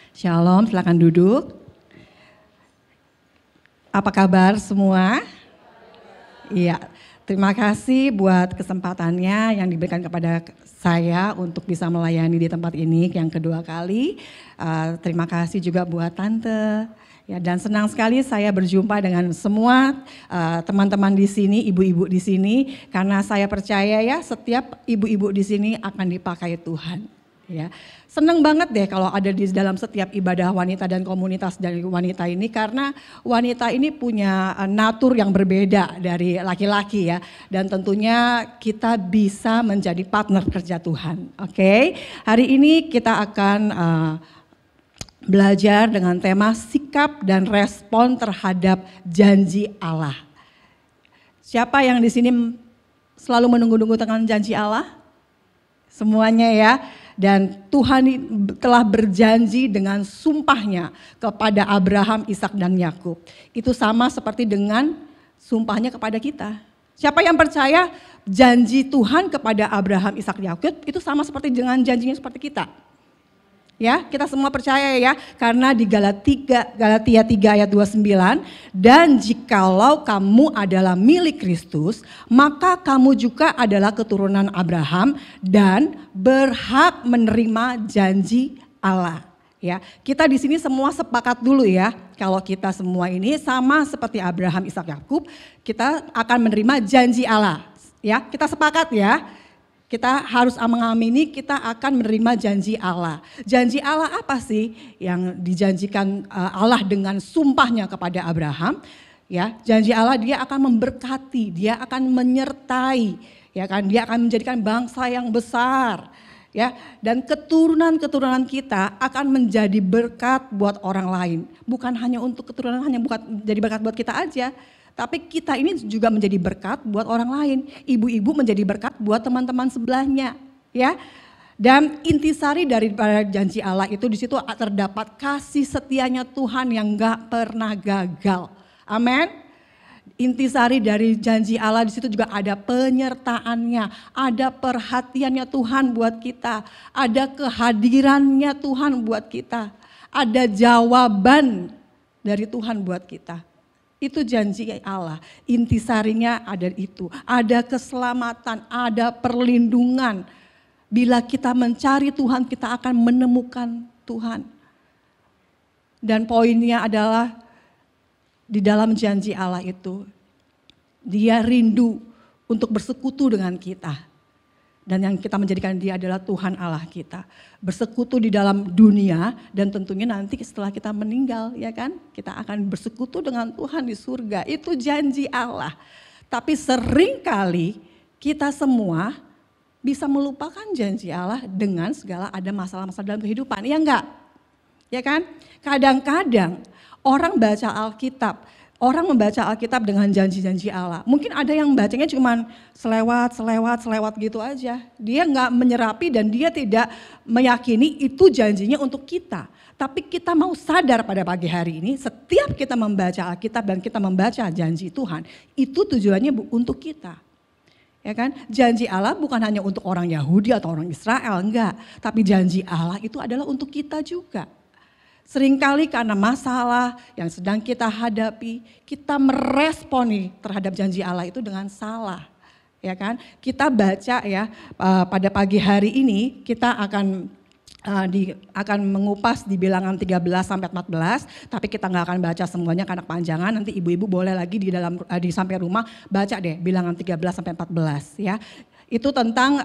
Shalom, silakan duduk. Apa kabar semua? Iya, terima kasih buat kesempatannya yang diberikan kepada saya untuk bisa melayani di tempat ini yang kedua kali. Terima kasih juga buat Tante. Ya, dan senang sekali saya berjumpa dengan semua teman-teman di sini, ibu-ibu di sini, karena saya percaya ya setiap ibu-ibu di sini akan dipakai Tuhan. Ya, senang banget deh kalau ada di dalam setiap ibadah wanita dan komunitas dari wanita ini, karena wanita ini punya natur yang berbeda dari laki-laki ya, dan tentunya kita bisa menjadi partner kerja Tuhan. Oke, hari ini kita akan belajar dengan tema sikap dan respon terhadap janji Allah. Siapa yang di sini selalu menunggu-nunggu dengan janji Allah? Semuanya ya. Dan Tuhan telah berjanji dengan sumpahnya kepada Abraham, Ishak dan Yakub. Itu sama seperti dengan sumpahnya kepada kita. Siapa yang percaya janji Tuhan kepada Abraham, Ishak, Yakub itu sama seperti dengan janjinya seperti kita. Ya, kita semua percaya ya, karena di Galatia 3 ayat 29, dan jikalau kamu adalah milik Kristus, maka kamu juga adalah keturunan Abraham dan berhak menerima janji Allah. Ya, kita di sini semua sepakat dulu ya, kalau kita semua ini sama seperti Abraham, Ishak, Yakub, kita akan menerima janji Allah. Ya, kita sepakat ya. Kita harus mengamini kita akan menerima janji Allah. Janji Allah apa sih yang dijanjikan Allah dengan sumpahnya kepada Abraham? Ya, janji Allah dia akan memberkati, dia akan menyertai, ya kan? Dia akan menjadikan bangsa yang besar. Ya, dan keturunan-keturunan kita akan menjadi berkat buat orang lain. Bukan hanya untuk keturunan, hanya bukan jadi berkat buat kita aja. Tapi kita ini juga menjadi berkat buat orang lain. Ibu-ibu menjadi berkat buat teman-teman sebelahnya, ya. Dan intisari daripada janji Allah itu di situ terdapat kasih setianya Tuhan yang enggak pernah gagal. Amin. Intisari dari janji Allah di situ juga ada penyertaannya, ada perhatiannya Tuhan buat kita, ada kehadirannya Tuhan buat kita, ada jawaban dari Tuhan buat kita. Itu janji Allah, intisarinya ada itu, ada keselamatan, ada perlindungan. Bila kita mencari Tuhan, kita akan menemukan Tuhan. Dan poinnya adalah di dalam janji Allah itu, dia rindu untuk bersekutu dengan kita. Dan yang kita menjadikan dia adalah Tuhan Allah kita. Bersekutu di dalam dunia dan tentunya nanti setelah kita meninggal ya kan. Kita akan bersekutu dengan Tuhan di surga. Itu janji Allah. Tapi seringkali kita semua bisa melupakan janji Allah dengan segala ada masalah-masalah dalam kehidupan. Ya enggak? Ya kan? Kadang-kadang orang baca Alkitab. Orang membaca Alkitab dengan janji-janji Allah. Mungkin ada yang bacanya cuma selewat gitu aja. Dia nggak menyerapi dan dia tidak meyakini itu janjinya untuk kita. Tapi kita mau sadar pada pagi hari ini, setiap kita membaca Alkitab dan kita membaca janji Tuhan, itu tujuannya untuk kita. Ya kan? Janji Allah bukan hanya untuk orang Yahudi atau orang Israel, enggak. Tapi janji Allah itu adalah untuk kita juga. Seringkali karena masalah yang sedang kita hadapi, kita meresponi terhadap janji Allah itu dengan salah. Ya kan? Kita baca ya pada pagi hari ini kita akan mengupas di bilangan 13 sampai 14, tapi kita nggak akan baca semuanya karena kepanjangan. Nanti ibu-ibu boleh lagi di sampai rumah baca deh bilangan 13 sampai 14 ya. Itu tentang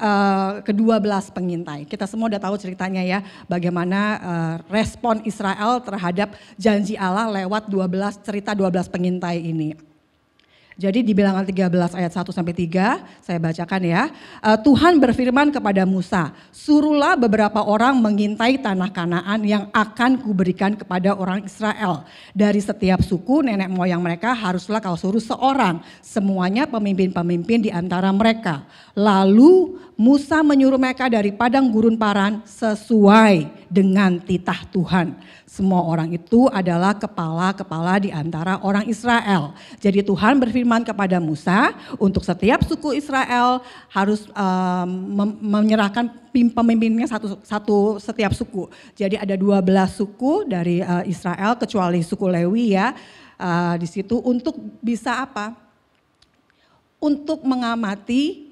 ke-12 pengintai. Kita semua udah tahu ceritanya ya, bagaimana respon Israel terhadap janji Allah lewat 12 pengintai ini. Jadi di bilangan 13 ayat 1 sampai 3 saya bacakan ya. Tuhan berfirman kepada Musa, suruhlah beberapa orang mengintai tanah Kanaan yang akan kuberikan kepada orang Israel. Dari setiap suku nenek moyang mereka haruslah kau suruh seorang, semuanya pemimpin-pemimpin di antara mereka. Lalu Musa menyuruh mereka dari padang gurun Paran sesuai dengan titah Tuhan. Semua orang itu adalah kepala-kepala di antara orang Israel. Jadi Tuhan berfirman kepada Musa untuk setiap suku Israel harus menyerahkan pemimpinnya satu setiap suku. Jadi ada 12 suku dari Israel kecuali suku Lewi ya. Di situ untuk bisa apa? Untuk mengamati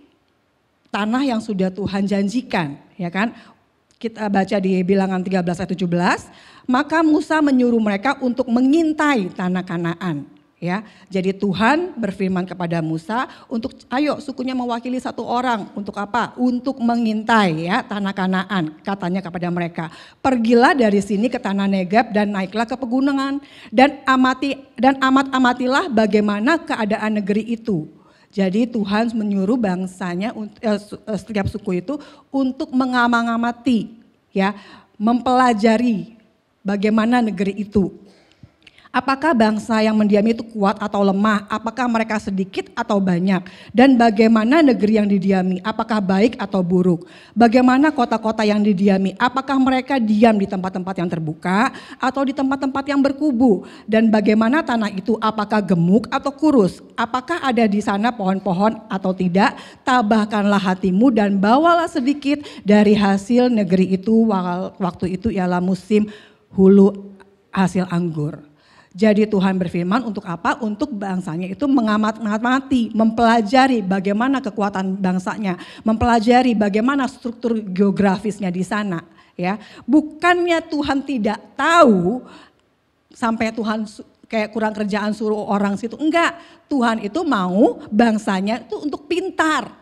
tanah yang sudah Tuhan janjikan, ya kan? Kita baca di Bilangan 13 ayat 17, maka Musa menyuruh mereka untuk mengintai tanah Kanaan, ya. Jadi Tuhan berfirman kepada Musa untuk ayo sukunya mewakili satu orang untuk apa? Untuk mengintai ya tanah Kanaan, katanya kepada mereka. Pergilah dari sini ke tanah Negeb dan naiklah ke pegunungan dan amatilah bagaimana keadaan negeri itu. Jadi Tuhan menyuruh bangsanya, setiap suku itu untuk mengamati, ya, mempelajari bagaimana negeri itu. Apakah bangsa yang mendiami itu kuat atau lemah? Apakah mereka sedikit atau banyak? Dan bagaimana negeri yang didiami? Apakah baik atau buruk? Bagaimana kota-kota yang didiami? Apakah mereka diam di tempat-tempat yang terbuka atau di tempat-tempat yang berkubu? Dan bagaimana tanah itu? Apakah gemuk atau kurus? Apakah ada di sana pohon-pohon atau tidak? Tabahkanlah hatimu dan bawalah sedikit dari hasil negeri itu. Waktu itu ialah musim hulu hasil anggur. Jadi Tuhan berfirman untuk apa? Untuk bangsanya itu mengamati, mempelajari bagaimana kekuatan bangsanya, mempelajari bagaimana struktur geografisnya di sana, ya. Bukannya Tuhan tidak tahu sampai Tuhan kayak kurang kerjaan suruh orang situ. Enggak, Tuhan itu mau bangsanya itu untuk pintar,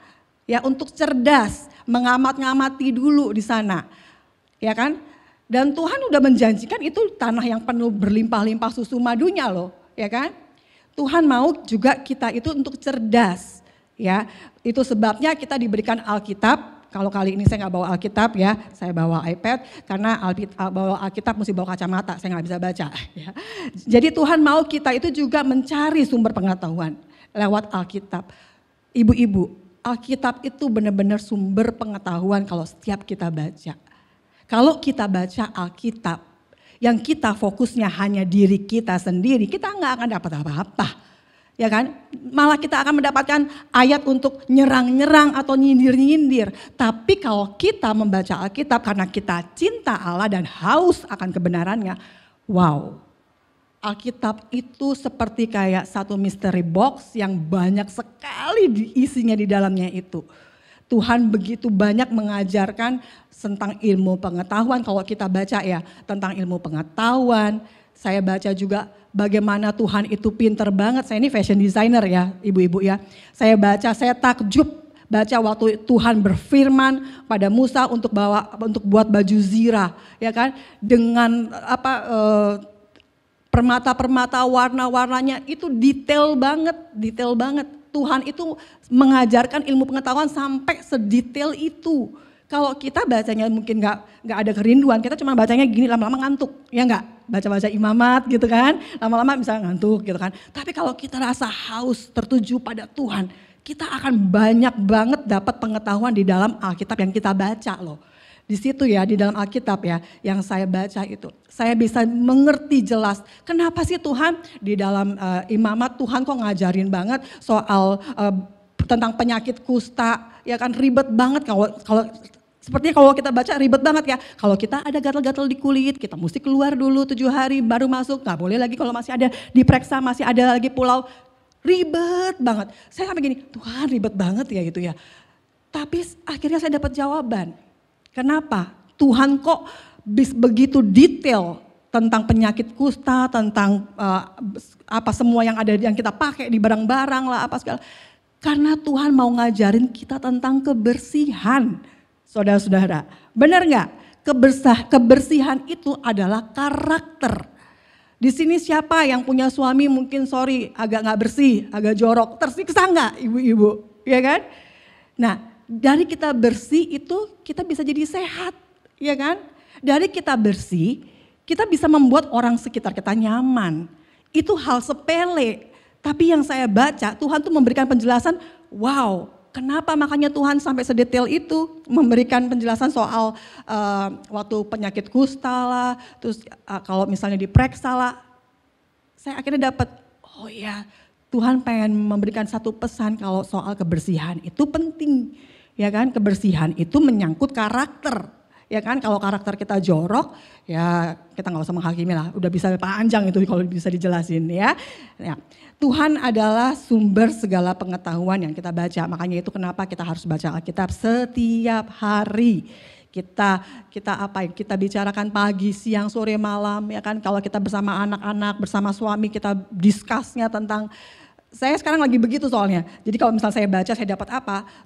ya, untuk cerdas, mengamati dulu di sana. Ya kan? Dan Tuhan udah menjanjikan itu tanah yang penuh berlimpah-limpah susu madunya loh, ya kan? Tuhan mau juga kita itu untuk cerdas, ya. Itu sebabnya kita diberikan Alkitab. Kalau kali ini saya nggak bawa Alkitab ya, saya bawa iPad karena bawa Alkitab mesti bawa kacamata, saya nggak bisa baca. Ya. Jadi Tuhan mau kita itu juga mencari sumber pengetahuan lewat Alkitab. Ibu-ibu, Alkitab itu benar-benar sumber pengetahuan kalau setiap kita baca. Kalau kita baca Alkitab, yang kita fokusnya hanya diri kita sendiri, kita nggak akan dapat apa-apa. Ya kan? Malah kita akan mendapatkan ayat untuk nyerang-nyerang atau nyindir-nyindir. Tapi kalau kita membaca Alkitab karena kita cinta Allah dan haus akan kebenarannya, wow. Alkitab itu seperti kayak satu mystery box yang banyak sekali isinya di dalamnya itu. Tuhan begitu banyak mengajarkan tentang ilmu pengetahuan. Kalau kita baca ya tentang ilmu pengetahuan. Saya baca juga bagaimana Tuhan itu pinter banget. Saya ini fashion designer ya ibu-ibu ya. Saya baca, saya takjub baca waktu Tuhan berfirman pada Musa untuk buat baju zirah. Ya kan, dengan permata-permata warna-warnanya itu detail banget. Tuhan itu mengajarkan ilmu pengetahuan sampai sedetail itu. Kalau kita bacanya mungkin nggak ada kerinduan, kita cuma bacanya gini lama-lama ngantuk, ya nggak? Baca-baca imamat gitu kan, lama-lama bisa ngantuk gitu kan. Tapi kalau kita rasa haus tertuju pada Tuhan, kita akan banyak banget dapat pengetahuan di dalam Alkitab yang kita baca loh. Di situ ya, di dalam Alkitab ya, yang saya baca itu, saya bisa mengerti jelas kenapa sih Tuhan di dalam imamat Tuhan kok ngajarin banget soal tentang penyakit kusta, ya kan ribet banget kalau sepertinya kalau kita baca ribet banget ya. Kalau kita ada gatal-gatal di kulit, kita mesti keluar dulu 7 hari baru masuk, nggak boleh lagi kalau masih ada diperiksa, masih ada lagi pulau, ribet banget. Saya sampai gini, Tuhan ribet banget ya gitu ya. Tapi akhirnya saya dapat jawaban. Kenapa? Tuhan kok begitu detail tentang penyakit kusta, tentang apa semua yang ada yang kita pakai di barang-barang lah apa segala. Karena Tuhan mau ngajarin kita tentang kebersihan. Saudara-saudara, benar nggak? Kebersihan itu adalah karakter. Di sini siapa yang punya suami mungkin agak nggak bersih, agak jorok, tersiksa nggak ibu-ibu? Ya kan? Nah, dari kita bersih itu kita bisa jadi sehat, ya kan? Dari kita bersih, kita bisa membuat orang sekitar kita nyaman. Itu hal sepele, tapi yang saya baca Tuhan tuh memberikan penjelasan, wow, Kenapa makanya Tuhan sampai sedetail itu memberikan penjelasan soal waktu penyakit kusta lah, terus kalau misalnya diperiksa lah. Saya akhirnya dapat, oh ya Tuhan pengen memberikan satu pesan kalau soal kebersihan itu penting. Ya kan, kebersihan itu menyangkut karakter. Ya kan, kalau karakter kita jorok, ya kita nggak usah menghakimi lah, udah bisa panjang itu kalau bisa dijelasin ya. Tuhan adalah sumber segala pengetahuan yang kita baca, makanya itu kenapa kita harus baca Alkitab setiap hari. Kita bicarakan pagi, siang, sore, malam, ya kan. Kalau kita bersama anak-anak, bersama suami, kita discussnya tentang. Saya sekarang lagi begitu soalnya. Jadi kalau misalnya saya baca, saya dapat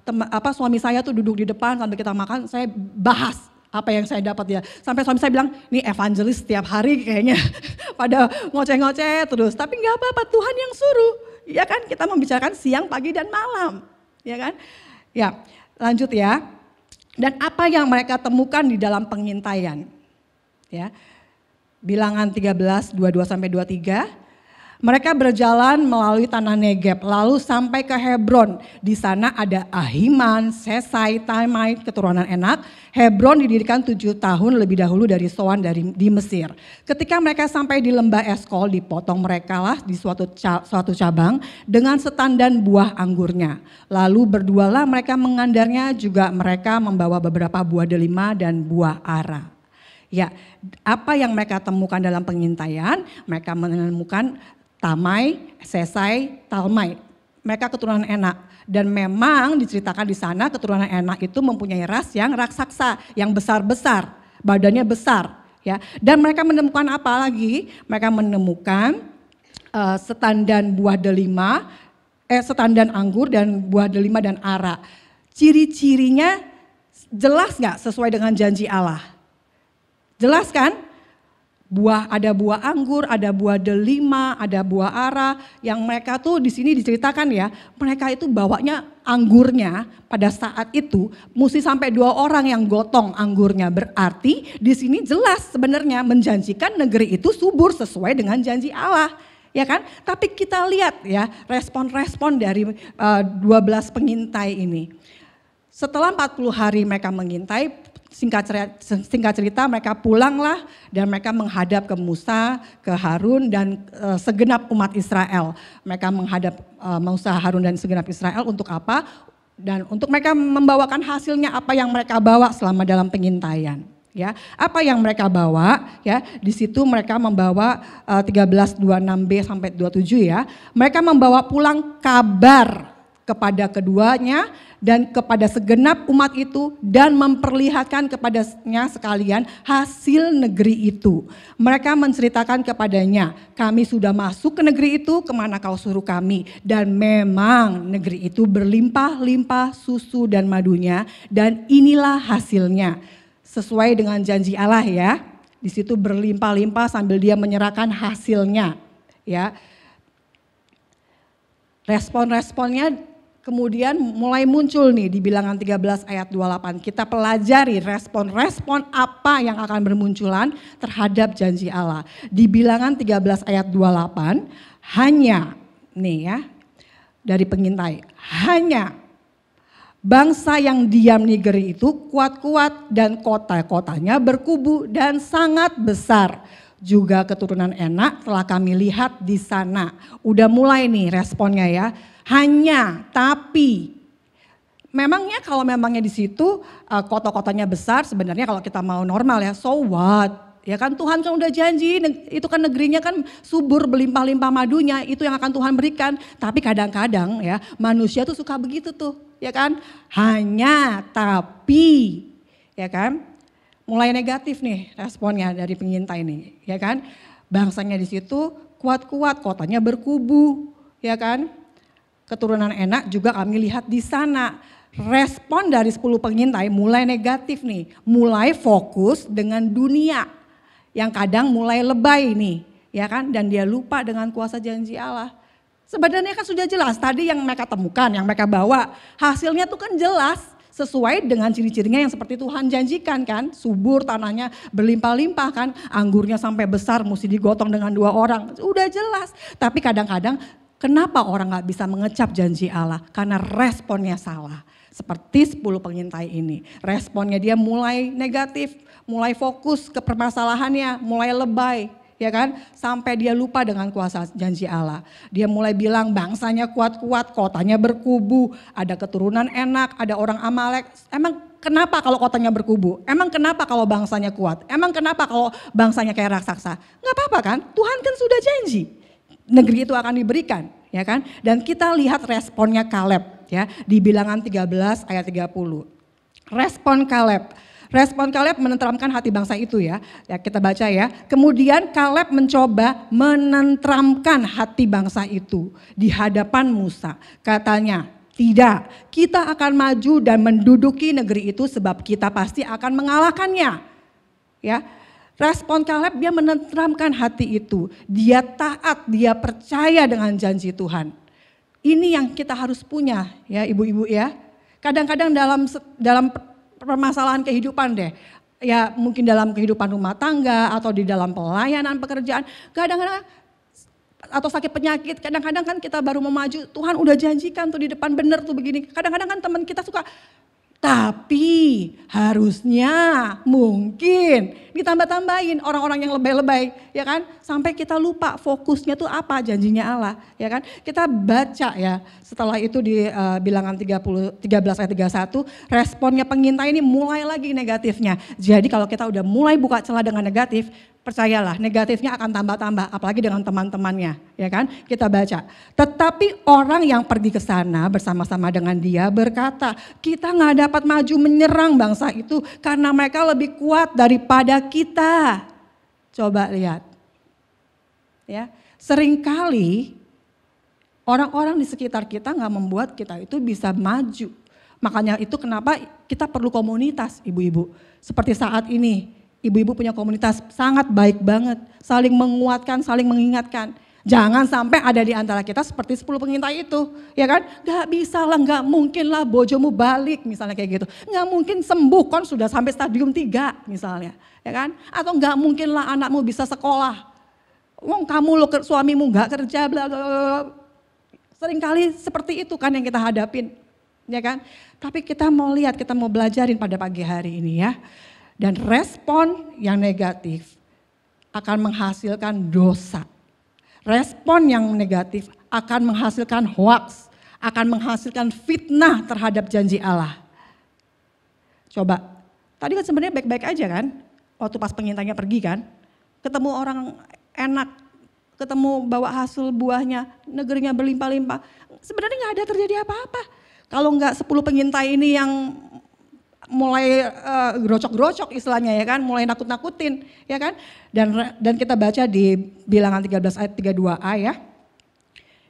apa suami saya tuh duduk di depan sambil kita makan, saya bahas apa yang saya dapat ya. Sampai suami saya bilang, nih evangelis setiap hari kayaknya pada ngoceh-ngoceh terus. Tapi nggak apa-apa, Tuhan yang suruh. Ya kan, kita membicarakan siang, pagi, dan malam. Ya kan? Ya, lanjut ya. Dan apa yang mereka temukan di dalam pengintaian? Ya. Bilangan 13, 22-23. Mereka berjalan melalui tanah Negeb, lalu sampai ke Hebron. Di sana ada Ahiman, Sesai, Talmai, keturunan Enak. Hebron didirikan 7 tahun lebih dahulu dari Soan di Mesir. Ketika mereka sampai di lembah Eskol, dipotong mereka lah di suatu cabang dengan setandan buah anggurnya. Lalu berdualah mereka mengandarnya, juga mereka membawa beberapa buah delima dan buah ara. Ya, apa yang mereka temukan dalam pengintaian? Mereka menemukan Tamai, Sesai, Talmai. Mereka keturunan Enak. Dan memang diceritakan di sana keturunan Enak itu mempunyai ras yang raksasa, yang besar-besar, badannya besar. Ya. Dan mereka menemukan apa lagi? Mereka menemukan setandan buah delima, setandan anggur dan buah delima dan ara. Ciri-cirinya jelas nggak sesuai dengan janji Allah? Jelas kan? Ada buah anggur, ada buah delima, ada buah ara, yang mereka tuh di sini diceritakan ya, mereka itu bawanya anggurnya pada saat itu mesti sampai 2 orang yang gotong anggurnya. Berarti di sini jelas sebenarnya menjanjikan negeri itu subur sesuai dengan janji Allah. Ya kan? Tapi kita lihat ya respon-respon dari 12 pengintai ini. Setelah 40 hari mereka mengintai, singkat cerita mereka pulanglah dan mereka menghadap ke Musa, ke Harun dan segenap umat Israel. Mereka menghadap Musa, Harun dan segenap Israel untuk apa? Dan untuk mereka membawakan hasilnya apa yang mereka bawa selama dalam pengintaian. Ya, apa yang mereka bawa ya, di situ mereka membawa 13:26b sampai 27 ya. Mereka membawa pulang kabar kepada keduanya dan kepada segenap umat itu dan memperlihatkan kepadanya sekalian hasil negeri itu. Mereka menceritakan kepadanya, kami sudah masuk ke negeri itu kemana kau suruh kami. Dan memang negeri itu berlimpah-limpah susu dan madunya dan inilah hasilnya. Sesuai dengan janji Allah ya, di situ berlimpah-limpah sambil dia menyerahkan hasilnya. Ya, respon-responnya kemudian mulai muncul nih di Bilangan 13 ayat 28. Kita pelajari respon-respon apa yang akan bermunculan terhadap janji Allah. Di Bilangan 13 ayat 28 hanya nih ya dari pengintai. Hanya bangsa yang diam di negeri itu kuat-kuat dan kota-kotanya berkubu dan sangat besar. Juga keturunan Enak telah kami lihat di sana. Udah mulai nih responnya ya. Hanya, tapi, memangnya kalau memangnya di situ kota-kotanya besar, sebenarnya kalau kita mau normal ya, so what? Ya kan Tuhan kan udah janji, itu kan negerinya kan subur berlimpah-limpah madunya, itu yang akan Tuhan berikan. Tapi kadang-kadang ya manusia tuh suka begitu tuh, ya kan? Hanya, tapi, ya kan? Mulai negatif nih responnya dari pengintai ini, ya kan? Bangsanya di situ kuat-kuat, kotanya berkubu, ya kan? Keturunan Enak juga kami lihat di sana. Respon dari 10 pengintai mulai negatif nih, mulai fokus dengan dunia yang kadang mulai lebay nih, ya kan? Dan dia lupa dengan kuasa janji Allah. Sebenarnya kan sudah jelas tadi yang mereka temukan, yang mereka bawa, hasilnya tuh kan jelas sesuai dengan ciri-cirinya yang seperti Tuhan janjikan kan, subur tanahnya berlimpah-limpah kan, anggurnya sampai besar mesti digotong dengan 2 orang, udah jelas. Tapi kadang-kadang Kenapa orang gak bisa mengecap janji Allah? Karena responnya salah. Seperti 10 pengintai ini. Responnya dia mulai negatif, mulai fokus ke permasalahannya, mulai lebay. Ya kan, sampai dia lupa dengan kuasa janji Allah. Dia mulai bilang bangsanya kuat-kuat, kotanya berkubu, ada keturunan enak, ada orang Amalek. Emang kenapa kalau kotanya berkubu? Emang kenapa kalau bangsanya kuat? Emang kenapa kalau bangsanya kayak raksasa? Gak apa-apa kan, Tuhan kan sudah janji. Negeri itu akan diberikan, ya kan? Dan kita lihat responnya Kaleb, ya, di Bilangan 13 ayat 30. Respon Kaleb menenteramkan hati bangsa itu ya. Ya kita baca ya. Kemudian Kaleb mencoba menenteramkan hati bangsa itu di hadapan Musa. Katanya, tidak, kita akan maju dan menduduki negeri itu sebab kita pasti akan mengalahkannya. Ya. Respon Kaleb, dia menenteramkan hati itu. Dia taat, dia percaya dengan janji Tuhan. Ini yang kita harus punya ya ibu-ibu ya. Kadang-kadang dalam permasalahan kehidupan deh. Ya mungkin dalam kehidupan rumah tangga atau di dalam pelayanan pekerjaan. Kadang-kadang atau sakit penyakit, kadang-kadang kan kita baru mau maju, Tuhan udah janjikan tuh di depan bener tuh begini. Kadang-kadang kan teman kita suka, tapi harusnya mungkin ditambah-tambahin orang-orang yang lebay-lebay ya kan. Sampai kita lupa fokusnya tuh apa janjinya Allah ya kan. Kita baca ya setelah itu di Bilangan 13 ayat 31 responnya pengintai ini mulai lagi negatifnya. Jadi kalau kita udah mulai buka celah dengan negatif, percayalah negatifnya akan tambah-tambah apalagi dengan teman-temannya ya kan. Kita baca, tetapi orang yang pergi ke sana bersama-sama dengan dia berkata, kita gak dapat maju menyerang bangsa itu karena mereka lebih kuat daripada kita. Coba lihat ya, seringkali orang-orang di sekitar kita gak membuat kita itu bisa maju. Makanya itu kenapa kita perlu komunitas ibu-ibu. Seperti saat ini ibu-ibu punya komunitas sangat baik banget, saling menguatkan, saling mengingatkan. Jangan sampai ada di antara kita seperti 10 pengintai itu, ya kan? Gak bisa lah, gak mungkin lah bojomu balik misalnya kayak gitu. Gak mungkin sembuh kan sudah sampai stadium 3 misalnya, ya kan? Atau gak mungkin lah anakmu bisa sekolah. Wong kamu lo suamimu gak kerja, bla bla bla. Seringkali seperti itu kan yang kita hadapin, ya kan? Tapi kita mau lihat, kita mau belajarin pada pagi hari ini ya. Dan respon yang negatif akan menghasilkan dosa. Respon yang negatif akan menghasilkan hoaks, akan menghasilkan fitnah terhadap janji Allah. Coba, tadi kan sebenarnya baik-baik aja kan, waktu pas pengintainya pergi kan, ketemu orang enak, ketemu bawa hasil buahnya, negerinya berlimpah-limpah. Sebenarnya gak ada terjadi apa-apa. Kalau gak 10 pengintai ini yang mulai gerocok-gerocok istilahnya ya kan, mulai nakut-nakutin ya kan. Dan kita baca di Bilangan 13 ayat 32a ya.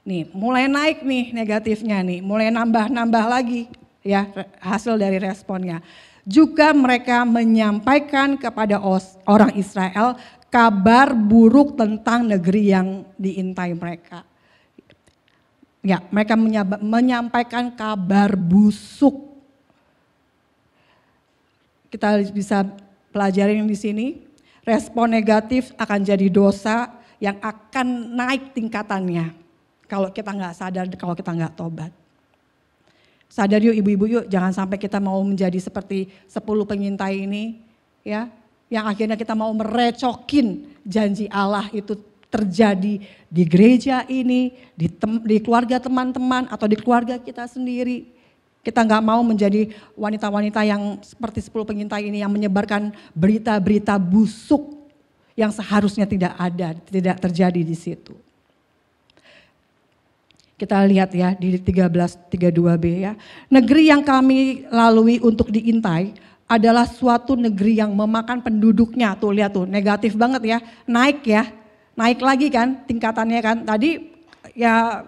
Nih mulai naik nih negatifnya nih, mulai nambah-nambah lagi ya hasil dari responnya. Juga mereka menyampaikan kepada orang Israel kabar buruk tentang negeri yang diintai mereka. Ya, mereka menyampaikan kabar busuk. Kita bisa pelajarin di sini, respon negatif akan jadi dosa yang akan naik tingkatannya. Kalau kita nggak sadar, kalau kita nggak tobat. Sadar yuk ibu-ibu yuk, jangan sampai kita mau menjadi seperti 10 pengintai ini. Ya, yang akhirnya kita mau merecokin janji Allah itu terjadi di gereja ini, di keluarga teman-teman atau di keluarga kita sendiri. Kita nggak mau menjadi wanita-wanita yang seperti 10 pengintai ini yang menyebarkan berita-berita busuk yang seharusnya tidak ada, tidak terjadi di situ. Kita lihat ya di 13:32b ya. Negeri yang kami lalui untuk diintai adalah suatu negeri yang memakan penduduknya. Tuh lihat tuh negatif banget ya, naik lagi kan tingkatannya kan. Tadi ya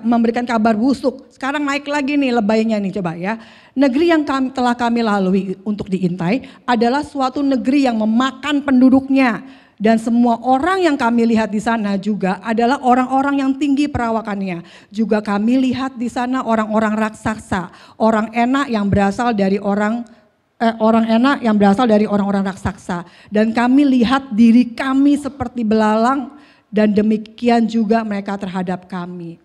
memberikan kabar busuk, sekarang naik lagi nih lebaynya nih coba ya. Negeri yang telah kami lalui untuk diintai adalah suatu negeri yang memakan penduduknya. Dan semua orang yang kami lihat di sana juga adalah orang-orang yang tinggi perawakannya. Juga kami lihat di sana orang-orang raksasa, orang enak yang berasal dari orang enak yang berasal dari orang-orang raksasa. Dan kami lihat diri kami seperti belalang dan demikian juga mereka terhadap kami.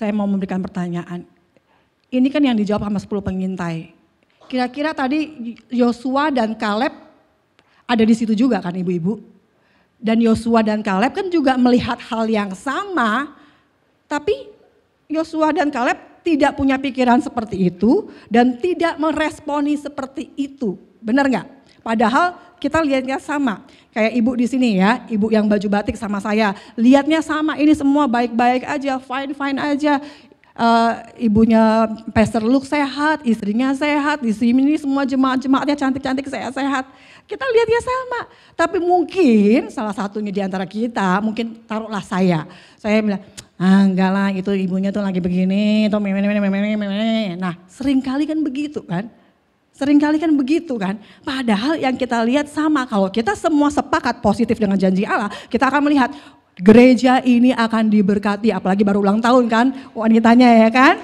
Saya mau memberikan pertanyaan. Ini kan yang dijawab sama 10 pengintai. Kira-kira tadi Yosua dan Kaleb ada di situ juga kan ibu-ibu? Dan Yosua dan Kaleb kan juga melihat hal yang sama, tapi Yosua dan Kaleb tidak punya pikiran seperti itu dan tidak meresponi seperti itu. Benar nggak? Padahal kita lihatnya sama. Kayak ibu di sini ya, ibu yang baju batik sama saya. Lihatnya sama, ini semua baik-baik aja, fine-fine aja. Ibunya Pastor Luke sehat, istrinya sehat, di sini semua jemaat-jemaatnya cantik-cantik, sehat-sehat. Kita lihatnya sama. Tapi mungkin salah satunya di antara kita, mungkin taruhlah saya. Saya bilang, enggak lah itu ibunya tuh lagi begini, tuh nah seringkali kan begitu kan. Seringkali kan begitu kan. Padahal yang kita lihat sama. Kalau kita semua sepakat positif dengan janji Allah, kita akan melihat gereja ini akan diberkati. Apalagi baru ulang tahun kan wanitanya ya kan.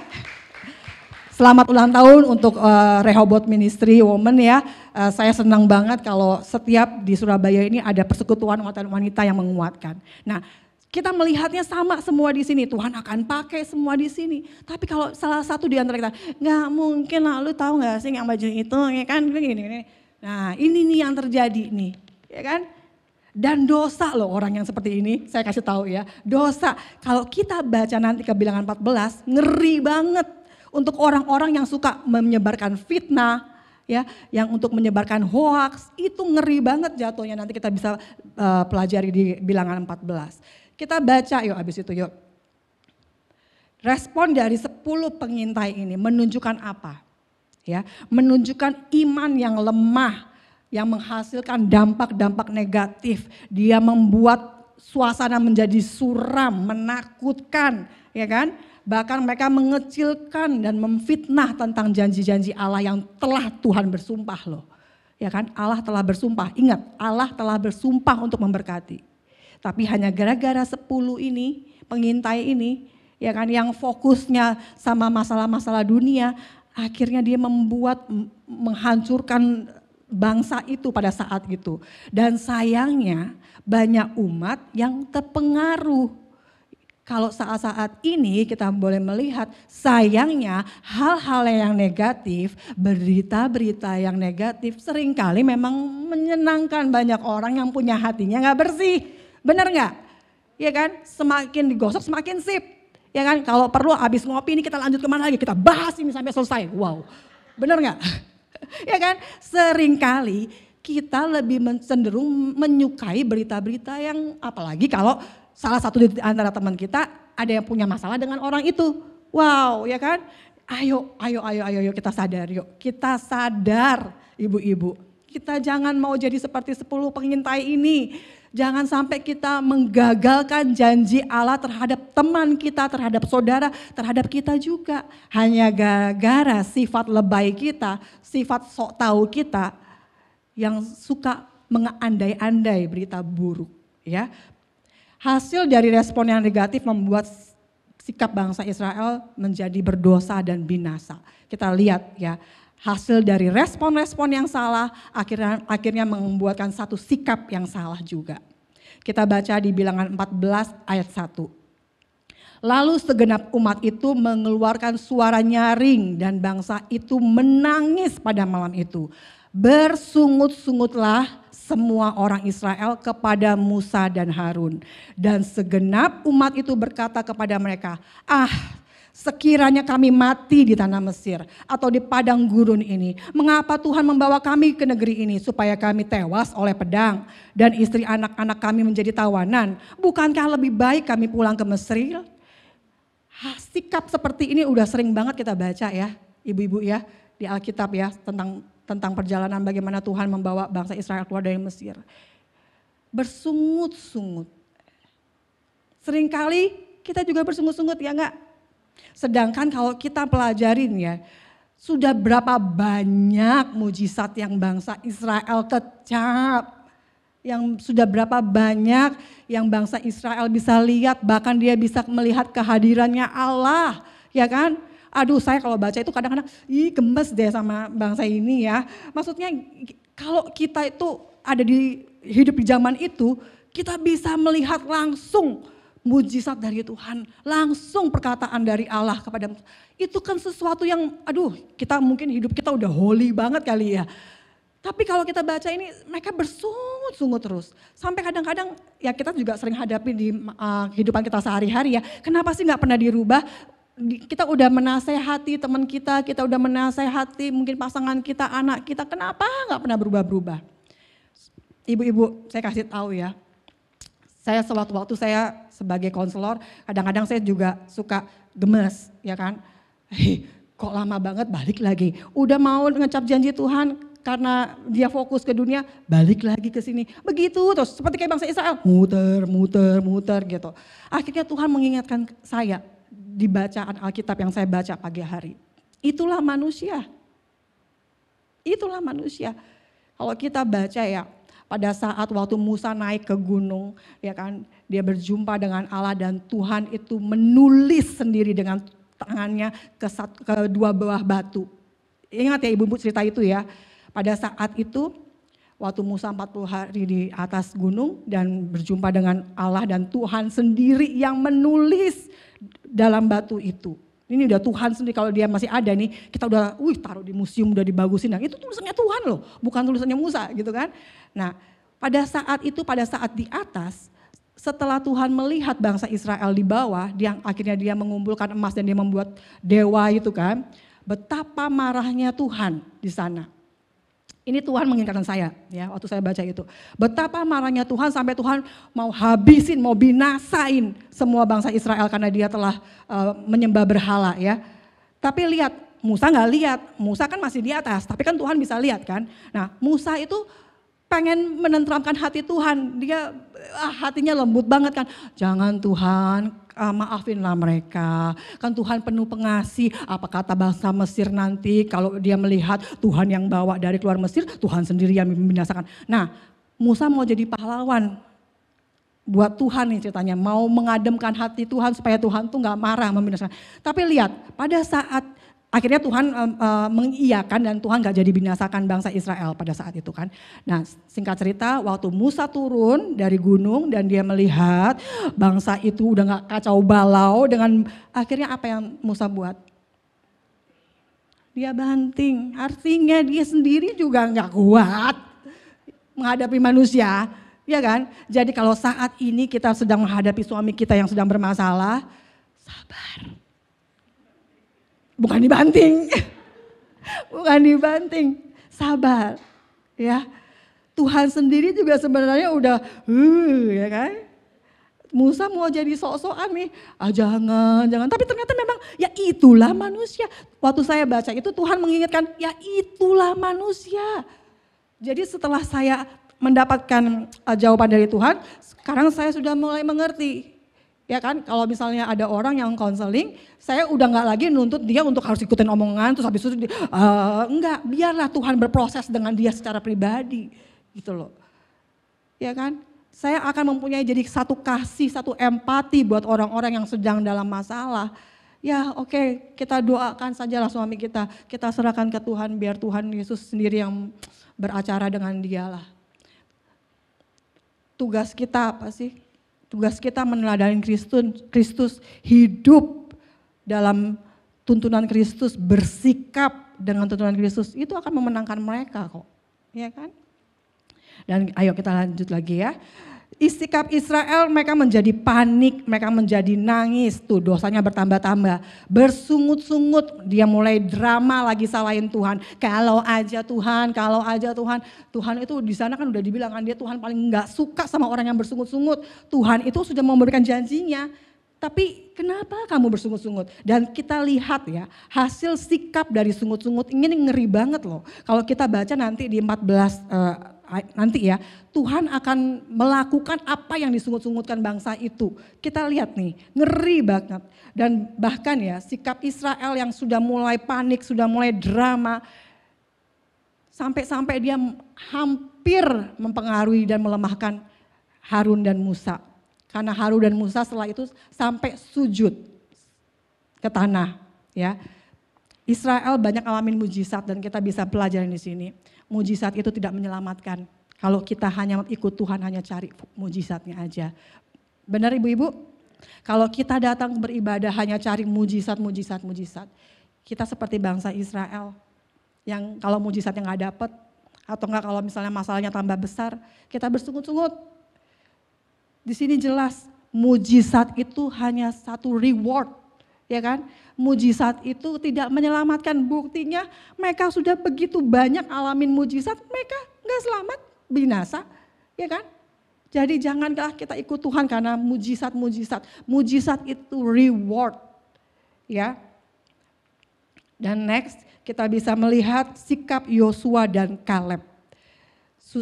Selamat ulang tahun untuk Rehoboth Ministry Women ya. Saya senang banget kalau setiap di Surabaya ini ada persekutuan wanita yang menguatkan. Nah, kita melihatnya sama semua di sini, Tuhan akan pakai semua di sini. Tapi kalau salah satu di antara kita, nggak mungkin lah, lu tahu nggak sih yang baju itu, ya kan? Gini. Nah ini nih yang terjadi nih, ya kan? Dan dosa loh orang yang seperti ini, saya kasih tahu ya, dosa. Kalau kita baca nanti ke Bilangan 14, ngeri banget untuk orang-orang yang suka menyebarkan fitnah, ya, yang untuk menyebarkan hoaks, itu ngeri banget jatuhnya. Nanti kita bisa pelajari di Bilangan 14. Kita baca yuk abis itu yuk. Respon dari 10 pengintai ini menunjukkan apa? Ya, menunjukkan iman yang lemah, yang menghasilkan dampak-dampak negatif. Dia membuat suasana menjadi suram, menakutkan, ya kan? Bahkan mereka mengecilkan dan memfitnah tentang janji-janji Allah yang telah Tuhan bersumpah loh. Ya kan? Allah telah bersumpah. Ingat, Allah telah bersumpah untuk memberkati. Tapi hanya gara-gara 10 ini, pengintai ini, ya kan, yang fokusnya sama masalah-masalah dunia, akhirnya dia menghancurkan bangsa itu pada saat itu. Dan sayangnya banyak umat yang terpengaruh. Kalau saat-saat ini kita boleh melihat, sayangnya hal-hal yang negatif, berita-berita yang negatif seringkali memang menyenangkan banyak orang yang punya hatinya gak bersih. Benar nggak? Ya kan, semakin digosok semakin sip. Ya kan, kalau perlu habis ngopi ini kita lanjut kemana lagi, kita bahas ini sampai selesai. Wow, benar nggak? Ya kan, seringkali kita lebih cenderung menyukai berita-berita yang, apalagi kalau salah satu di antara teman kita ada yang punya masalah dengan orang itu. Wow, ya kan? Ayo kita sadar yuk. Kita sadar ibu-ibu. Kita jangan mau jadi seperti 10 pengintai ini. Jangan sampai kita menggagalkan janji Allah terhadap teman kita, terhadap saudara, terhadap kita juga. Hanya gara-gara sifat lebay kita, sifat sok tahu kita yang suka mengandai-andai berita buruk. Ya. Hasil dari respon yang negatif membuat sikap bangsa Israel menjadi berdosa dan binasa. Kita lihat ya. Hasil dari respon-respon yang salah akhirnya membuatkan satu sikap yang salah juga. Kita baca di Bilangan 14 ayat 1. Lalu segenap umat itu mengeluarkan suara nyaring dan bangsa itu menangis pada malam itu. Bersungut-sungutlah semua orang Israel kepada Musa dan Harun. Dan segenap umat itu berkata kepada mereka, sekiranya kami mati di tanah Mesir atau di padang gurun ini, mengapa Tuhan membawa kami ke negeri ini supaya kami tewas oleh pedang dan istri anak-anak kami menjadi tawanan? Bukankah lebih baik kami pulang ke Mesir? Sikap seperti ini udah sering banget kita baca ya, ibu-ibu ya, di Alkitab ya, tentang perjalanan bagaimana Tuhan membawa bangsa Israel keluar dari Mesir. Bersungut-sungut. Seringkali kita juga bersungut-sungut ya enggak? Sedangkan kalau kita pelajarin ya, sudah berapa banyak mujizat yang bangsa Israel kecap. Yang sudah berapa banyak yang bangsa Israel bisa lihat, bahkan dia bisa melihat kehadirannya Allah, ya kan? Aduh, saya kalau baca itu kadang-kadang gemes deh sama bangsa ini ya. Maksudnya kalau kita itu ada di hidup di zaman itu, kita bisa melihat langsung mujizat dari Tuhan, langsung perkataan dari Allah kepada Musa. Itu kan sesuatu yang, kita mungkin hidup kita udah holy banget kali ya. Tapi kalau kita baca ini, mereka bersungut-sungut terus. Sampai kadang-kadang ya kita juga sering hadapi di kehidupan kita sehari-hari ya. Kenapa sih gak pernah dirubah? Kita udah menasehati teman kita udah menasehati mungkin pasangan kita, anak kita. Kenapa gak pernah berubah-berubah? Ibu-ibu, saya kasih tahu ya. Saya sewaktu-waktu saya sebagai konselor, kadang-kadang saya juga suka gemes, ya kan. Kok lama banget balik lagi. Udah mau ngecap janji Tuhan, karena dia fokus ke dunia, balik lagi ke sini. Begitu terus, seperti kayak bangsa Israel, muter gitu. Akhirnya Tuhan mengingatkan saya di bacaan Alkitab yang saya baca pagi hari. Itulah manusia. Itulah manusia. Kalau kita baca ya, pada saat waktu Musa naik ke gunung, ya kan, dia berjumpa dengan Allah dan Tuhan itu menulis sendiri dengan tangannya ke dua buah batu. Ingat ya ibu-ibu cerita itu ya. Pada saat itu, waktu Musa 40 hari di atas gunung dan berjumpa dengan Allah dan Tuhan sendiri yang menulis dalam batu itu. Ini udah Tuhan sendiri, kalau dia masih ada nih, kita udah taruh di museum, udah dibagusin. Nah, itu tulisannya Tuhan loh, bukan tulisannya Musa gitu kan. Nah, pada saat itu, pada saat di atas, setelah Tuhan melihat bangsa Israel di bawah, akhirnya dia mengumpulkan emas dan dia membuat dewa itu kan. Betapa marahnya Tuhan di sana. Ini Tuhan mengingatkan saya ya waktu saya baca itu. Betapa marahnya Tuhan sampai Tuhan mau habisin, mau binasain semua bangsa Israel karena dia telah menyembah berhala ya. Tapi lihat, Musa nggak lihat, Musa kan masih di atas, tapi kan Tuhan bisa lihat kan. Nah Musa itu pengen menenteramkan hati Tuhan, dia hatinya lembut banget kan. Jangan Tuhan, maafinlah mereka, kan Tuhan penuh pengasih. Apa kata bangsa Mesir nanti kalau dia melihat Tuhan yang bawa dari keluar Mesir, Tuhan sendiri yang membinasakan. Nah Musa mau jadi pahlawan buat Tuhan nih ceritanya, mau mengademkan hati Tuhan supaya Tuhan tuh gak marah membinasakan. Tapi lihat pada saat akhirnya Tuhan mengiyakan dan Tuhan gak jadi binasakan bangsa Israel pada saat itu kan. Nah singkat cerita waktu Musa turun dari gunung dan dia melihat bangsa itu udah gak kacau balau dengan akhirnya apa yang Musa buat? Dia banting, artinya dia sendiri juga gak kuat menghadapi manusia. Ya kan? Jadi kalau saat ini kita sedang menghadapi suami kita yang sedang bermasalah, sabar. Bukan dibanting, bukan dibanting, sabar ya. Tuhan sendiri juga sebenarnya udah, ya kan. Musa mau jadi sok-sokan nih, jangan. Tapi ternyata memang ya itulah manusia. Waktu saya baca itu Tuhan mengingatkan, ya itulah manusia. Jadi setelah saya mendapatkan jawaban dari Tuhan, sekarang saya sudah mulai mengerti. Ya kan, kalau misalnya ada orang yang konseling, saya udah gak lagi nuntut dia untuk harus ikutin omongan, terus habis itu enggak, biarlah Tuhan berproses dengan dia secara pribadi, gitu loh. Ya kan, saya akan mempunyai jadi satu kasih, satu empati buat orang-orang yang sedang dalam masalah. Ya oke, kita doakan sajalah suami kita serahkan ke Tuhan, biar Tuhan Yesus sendiri yang beracara dengan dia lah. Tugas kita apa sih? Tugas kita meneladani Kristus, hidup dalam tuntunan Kristus, bersikap dengan tuntunan Kristus, itu akan memenangkan mereka kok, ya kan? Dan ayo kita lanjut lagi ya. Sikap Israel mereka menjadi panik, mereka menjadi nangis, tuh dosanya bertambah-tambah. Bersungut-sungut, dia mulai drama lagi salahin Tuhan. Kalau aja Tuhan, Tuhan itu di sana kan udah dibilang kan dia Tuhan paling gak suka sama orang yang bersungut-sungut. Tuhan itu sudah memberikan janjinya. Tapi kenapa kamu bersungut-sungut? Dan kita lihat ya, hasil sikap dari sungut-sungut ini ngeri banget loh. Kalau kita baca nanti di 14 nanti ya, Tuhan akan melakukan apa yang disungut-sungutkan bangsa itu. Kita lihat nih, ngeri banget. Dan bahkan ya, sikap Israel yang sudah mulai panik, sudah mulai drama, sampai-sampai dia hampir mempengaruhi dan melemahkan Harun dan Musa. Karena Harun dan Musa setelah itu sampai sujud ke tanah, ya. Israel banyak alamin mujizat dan kita bisa pelajarin di sini. Mujizat itu tidak menyelamatkan. Kalau kita hanya ikut Tuhan, hanya cari mujizatnya aja. Benar ibu-ibu? Kalau kita datang beribadah hanya cari mujizat, kita seperti bangsa Israel yang kalau mujizatnya nggak dapet, atau enggak kalau misalnya masalahnya tambah besar, kita bersungut-sungut. Di sini jelas mujizat itu hanya satu reward, ya kan? Mujizat itu tidak menyelamatkan, buktinya mereka sudah begitu banyak alamin mujizat, mereka nggak selamat, binasa, ya kan? Jadi janganlah kita ikut Tuhan karena mujizat itu reward, ya. Dan next kita bisa melihat sikap Yosua dan Kaleb.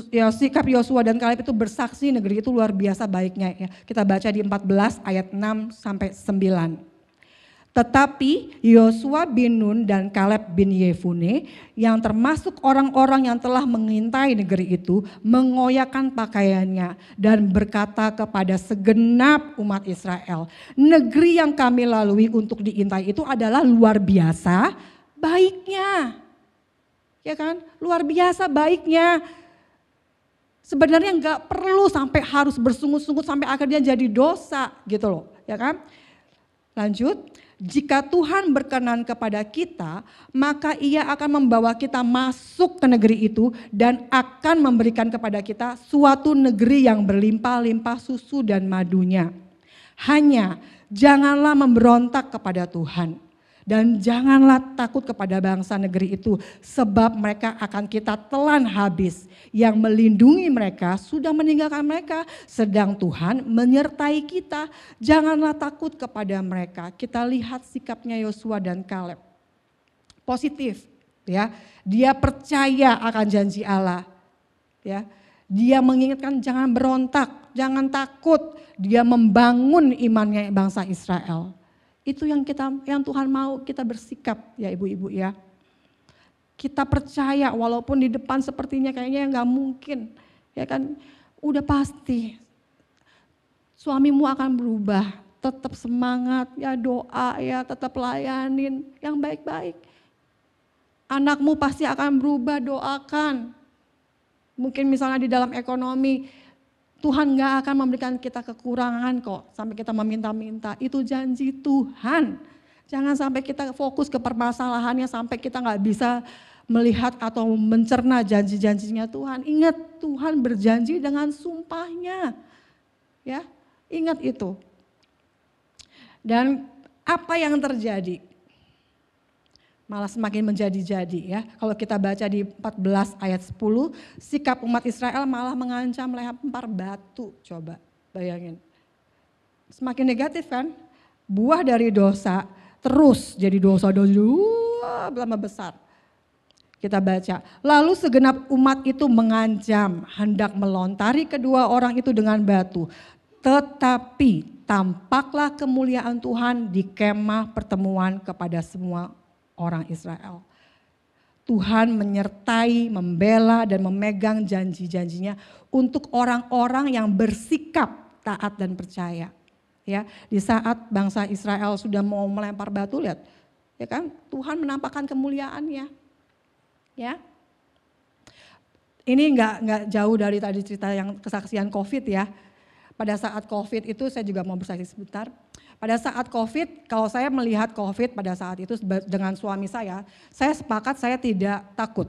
Ya, sikap Yosua dan Kaleb itu bersaksi negeri itu luar biasa baiknya. Ya. Kita baca di 14 ayat 6 sampai 9. Tetapi Yosua bin Nun dan Kaleb bin Yefune yang termasuk orang-orang yang telah mengintai negeri itu mengoyakkan pakaiannya dan berkata kepada segenap umat Israel, negeri yang kami lalui untuk diintai itu adalah luar biasa baiknya. Ya kan? Luar biasa baiknya. Sebenarnya enggak perlu sampai harus bersungut-sungut sampai akhirnya jadi dosa gitu loh, ya kan? Lanjut. Jika Tuhan berkenan kepada kita, maka Ia akan membawa kita masuk ke negeri itu dan akan memberikan kepada kita suatu negeri yang berlimpah-limpah susu dan madunya. Hanya janganlah memberontak kepada Tuhan dan janganlah takut kepada bangsa negeri itu, sebab mereka akan kita telan habis. Yang melindungi mereka sudah meninggalkan mereka, sedang Tuhan menyertai kita. Janganlah takut kepada mereka. Kita lihat sikapnya Yosua dan Kaleb. Positif, ya. Dia percaya akan janji Allah. Ya. Dia mengingatkan jangan berontak, jangan takut. Dia membangun imannya bangsa Israel. Itu yang Tuhan mau kita bersikap ya ibu-ibu ya. Kita percaya walaupun di depan sepertinya kayaknya nggak mungkin. Ya kan udah pasti suamimu akan berubah. Tetap semangat ya, doa ya, tetap layanin yang baik-baik. Anakmu pasti akan berubah, doakan. Mungkin misalnya di dalam ekonomi, Tuhan gak akan memberikan kita kekurangan kok sampai kita meminta-minta. Itu janji Tuhan. Jangan sampai kita fokus ke permasalahannya sampai kita gak bisa melihat atau mencerna janji-janjinya Tuhan. Ingat Tuhan berjanji dengan sumpahnya. Ya, ingat itu. Dan apa yang terjadi? Malah semakin menjadi-jadi ya. Kalau kita baca di 14 ayat 10, sikap umat Israel malah mengancam lempar batu. Coba bayangin. Semakin negatif kan? Buah dari dosa terus jadi dosa lama besar. Kita baca, lalu segenap umat itu mengancam hendak melontari kedua orang itu dengan batu. Tetapi tampaklah kemuliaan Tuhan di kemah pertemuan kepada semua orang Israel. Tuhan menyertai, membela dan memegang janji-janjinya untuk orang-orang yang bersikap taat dan percaya. Ya, di saat bangsa Israel sudah mau melempar batu, lihat, ya kan? Tuhan menampakkan kemuliaannya. Ya. Ini enggak jauh dari tadi cerita yang kesaksian Covid ya. Pada saat Covid itu saya juga mau bersaksi sebentar. Pada saat Covid, kalau saya melihat Covid pada saat itu dengan suami saya sepakat saya tidak takut,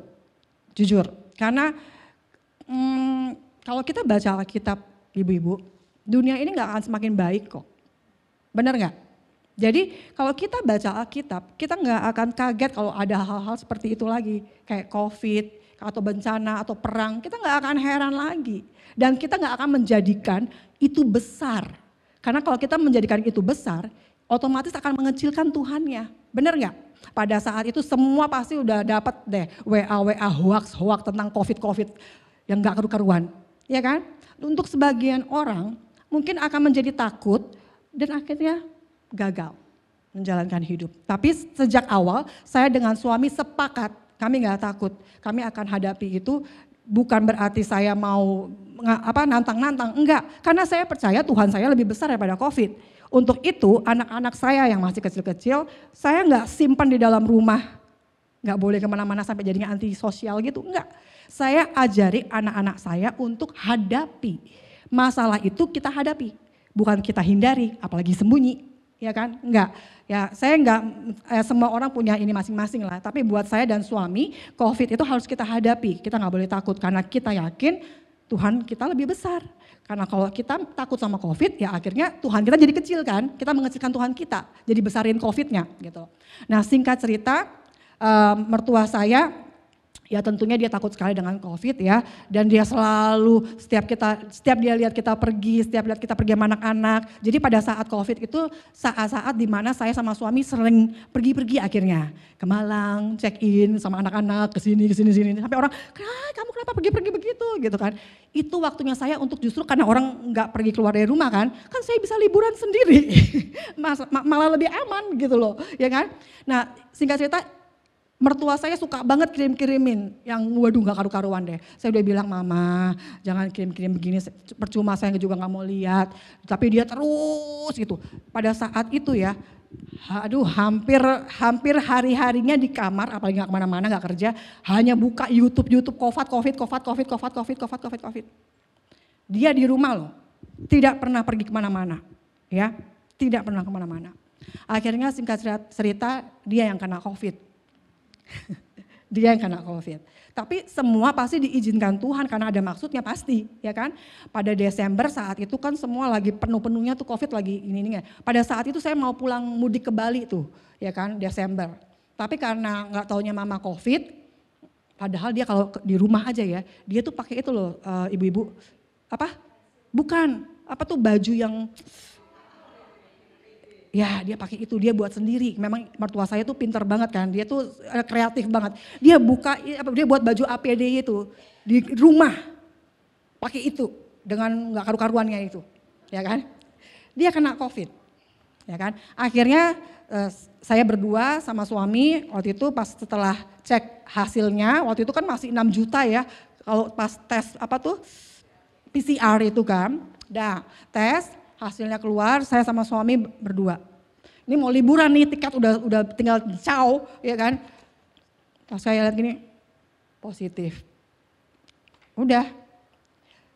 jujur. Karena kalau kita baca Alkitab, ibu-ibu, dunia ini gak akan semakin baik kok. Benar gak? Jadi kalau kita baca Alkitab, kita gak akan kaget kalau ada hal-hal seperti itu lagi. Kayak Covid atau bencana atau perang, kita gak akan heran lagi. Dan kita gak akan menjadikan itu besar. Karena kalau kita menjadikan itu besar, otomatis akan mengecilkan Tuhannya. Benar nggak? Pada saat itu semua pasti udah dapat deh WA hoax tentang COVID yang nggak keruan, ya kan? Untuk sebagian orang mungkin akan menjadi takut dan akhirnya gagal menjalankan hidup. Tapi sejak awal saya dengan suami sepakat, kami nggak takut, kami akan hadapi itu. Bukan berarti saya mau nantang-nantang, enggak. Karena saya percaya Tuhan saya lebih besar daripada Covid. Untuk itu anak-anak saya yang masih kecil-kecil, saya enggak simpan di dalam rumah. Enggak boleh kemana-mana sampai jadinya antisosial gitu, enggak. Saya ajari anak-anak saya untuk hadapi. Masalah itu kita hadapi. bukan kita hindari, apalagi sembunyi, ya kan? Enggak. Ya, saya enggak, semua orang punya ini masing-masing lah. Tapi buat saya dan suami, COVID itu harus kita hadapi. Kita nggak boleh takut karena kita yakin Tuhan kita lebih besar. Karena kalau kita takut sama COVID, ya akhirnya Tuhan kita jadi kecil kan. Kita mengecilkan Tuhan kita, jadi besarin COVID-nya gitu. Nah, singkat cerita, mertua saya, ya tentunya dia takut sekali dengan COVID ya. Dan dia selalu setiap dia lihat kita pergi, setiap lihat kita pergi sama anak-anak. Jadi pada saat COVID itu saat-saat dimana saya sama suami sering pergi-pergi akhirnya. Ke Malang, check in sama anak-anak, kesini. Sampai orang, kamu kenapa pergi-pergi begitu gitu kan. Itu waktunya saya untuk justru karena orang nggak pergi keluar dari rumah kan saya bisa liburan sendiri. Malah lebih aman gitu loh, ya kan. Nah, singkat cerita, mertua saya suka banget kirim-kirimin yang waduh gak karu-karuan deh. Saya udah bilang, Mama jangan kirim-kirim begini, percuma saya juga gak mau lihat. Tapi dia terus gitu. Pada saat itu ya, aduh hampir hari-harinya di kamar, apalagi gak kemana-mana gak kerja, hanya buka YouTube COVID. Dia di rumah loh, tidak pernah pergi kemana-mana. Ya, tidak pernah kemana-mana. Akhirnya singkat cerita, dia yang kena COVID. Dia yang kena COVID. Tapi semua pasti diizinkan Tuhan karena ada maksudnya pasti, ya kan. Pada Desember saat itu kan semua lagi penuh-penuhnya tuh COVID lagi ini. Pada saat itu saya mau pulang mudik ke Bali tuh, ya kan, Desember. Tapi karena nggak taunya mama COVID, padahal dia kalau di rumah aja ya, dia tuh pakai itu loh, ibu-ibu, baju yang ya dia pakai itu, dia buat sendiri. Memang mertua saya tuh pinter banget kan, dia tuh kreatif banget. Dia dia buat baju APD itu di rumah, pakai itu dengan nggak karu-karuannya itu, ya kan. Dia kena COVID, ya kan. Akhirnya saya berdua sama suami waktu itu pas setelah cek hasilnya, waktu itu kan masih 6 juta ya, kalau pas tes PCR itu kan. Nah, tes hasilnya keluar, saya sama suami berdua. Ini mau liburan nih, tiket udah tinggal caw, ya kan. Pas saya lihat gini, positif. Udah.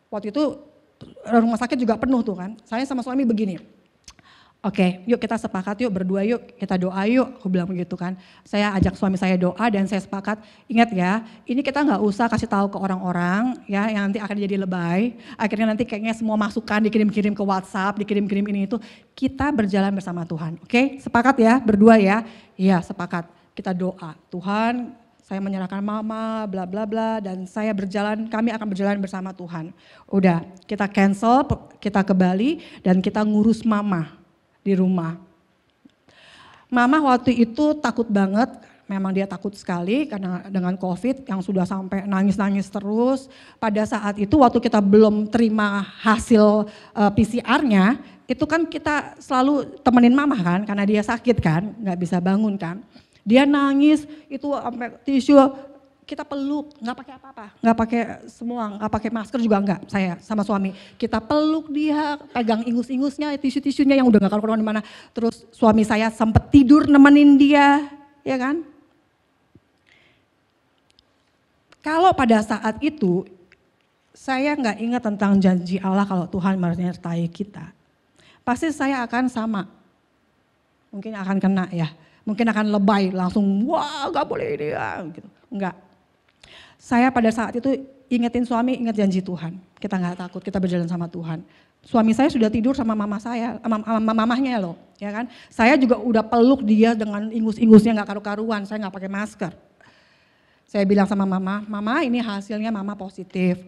Waktu itu rumah sakit juga penuh tuh kan. Saya sama suami begini. Oke, yuk kita sepakat yuk berdua yuk, kita doa yuk, aku bilang begitu kan. Saya ajak suami saya doa dan saya sepakat, ingat ya, ini kita nggak usah kasih tahu ke orang-orang ya, yang nanti akan jadi lebay. Akhirnya nanti kayaknya semua masukan dikirim-kirim ke WhatsApp, dikirim-kirim ini itu. Kita berjalan bersama Tuhan, oke? Sepakat ya, berdua ya? Iya sepakat, kita doa. Tuhan, saya menyerahkan mama, bla bla bla, dan kami akan berjalan bersama Tuhan. Udah, kita cancel, kita ke Bali dan kita ngurus mama di rumah. Mama waktu itu takut banget, memang dia takut sekali karena dengan COVID yang sudah sampai nangis-nangis terus. Pada saat itu waktu kita belum terima hasil PCR-nya, itu kan kita selalu temenin mama kan karena dia sakit kan, nggak bisa bangun kan. Dia nangis, itu sampai tisu, kita peluk, nggak pakai apa-apa, nggak pakai semua, nggak pakai masker juga nggak, saya sama suami. Kita peluk dia, pegang ingus-ingusnya, tisu-tisunya yang udah nggak karuan di mana. Terus suami saya sempet tidur nemenin dia, ya kan. Kalau pada saat itu, saya nggak ingat tentang janji Allah kalau Tuhan menyertai kita. Pasti saya akan sama, mungkin akan kena ya, mungkin akan lebay langsung, wah nggak boleh ini ya, gitu. Enggak. Saya pada saat itu ingetin suami, ingat janji Tuhan. Kita nggak takut, kita berjalan sama Tuhan. Suami saya sudah tidur sama mama saya, mamahnya loh, ya kan. Saya juga udah peluk dia dengan ingus-ingusnya nggak karu-karuan, saya nggak pakai masker. Saya bilang sama mama, mama ini hasilnya mama positif.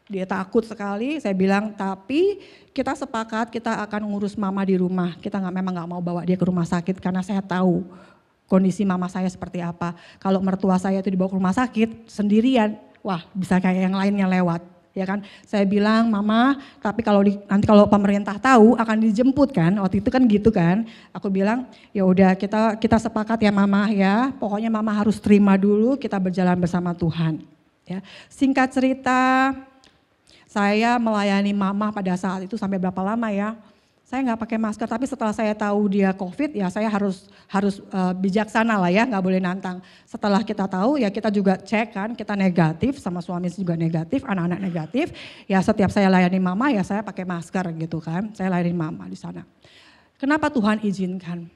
Dia takut sekali, saya bilang tapi kita sepakat kita akan ngurus mama di rumah. Kita memang nggak mau bawa dia ke rumah sakit karena saya tahu kondisi mama saya seperti apa. Kalau mertua saya itu dibawa ke rumah sakit sendirian, wah bisa kayak yang lainnya lewat, ya kan. Saya bilang, mama, tapi nanti kalau pemerintah tahu akan dijemput kan, waktu itu kan gitu kan. Aku bilang, ya udah kita sepakat ya mama ya, pokoknya mama harus terima dulu, kita berjalan bersama Tuhan. Ya, singkat cerita, saya melayani mama pada saat itu sampai berapa lama ya? Saya nggak pakai masker, tapi setelah saya tahu dia COVID, ya saya harus bijaksana lah ya, nggak boleh nantang. Setelah kita tahu, ya kita juga cek kan, kita negatif, sama suami juga negatif, anak-anak negatif. Ya setiap saya layani mama, ya saya pakai masker gitu kan, saya layani mama di sana. Kenapa Tuhan izinkan?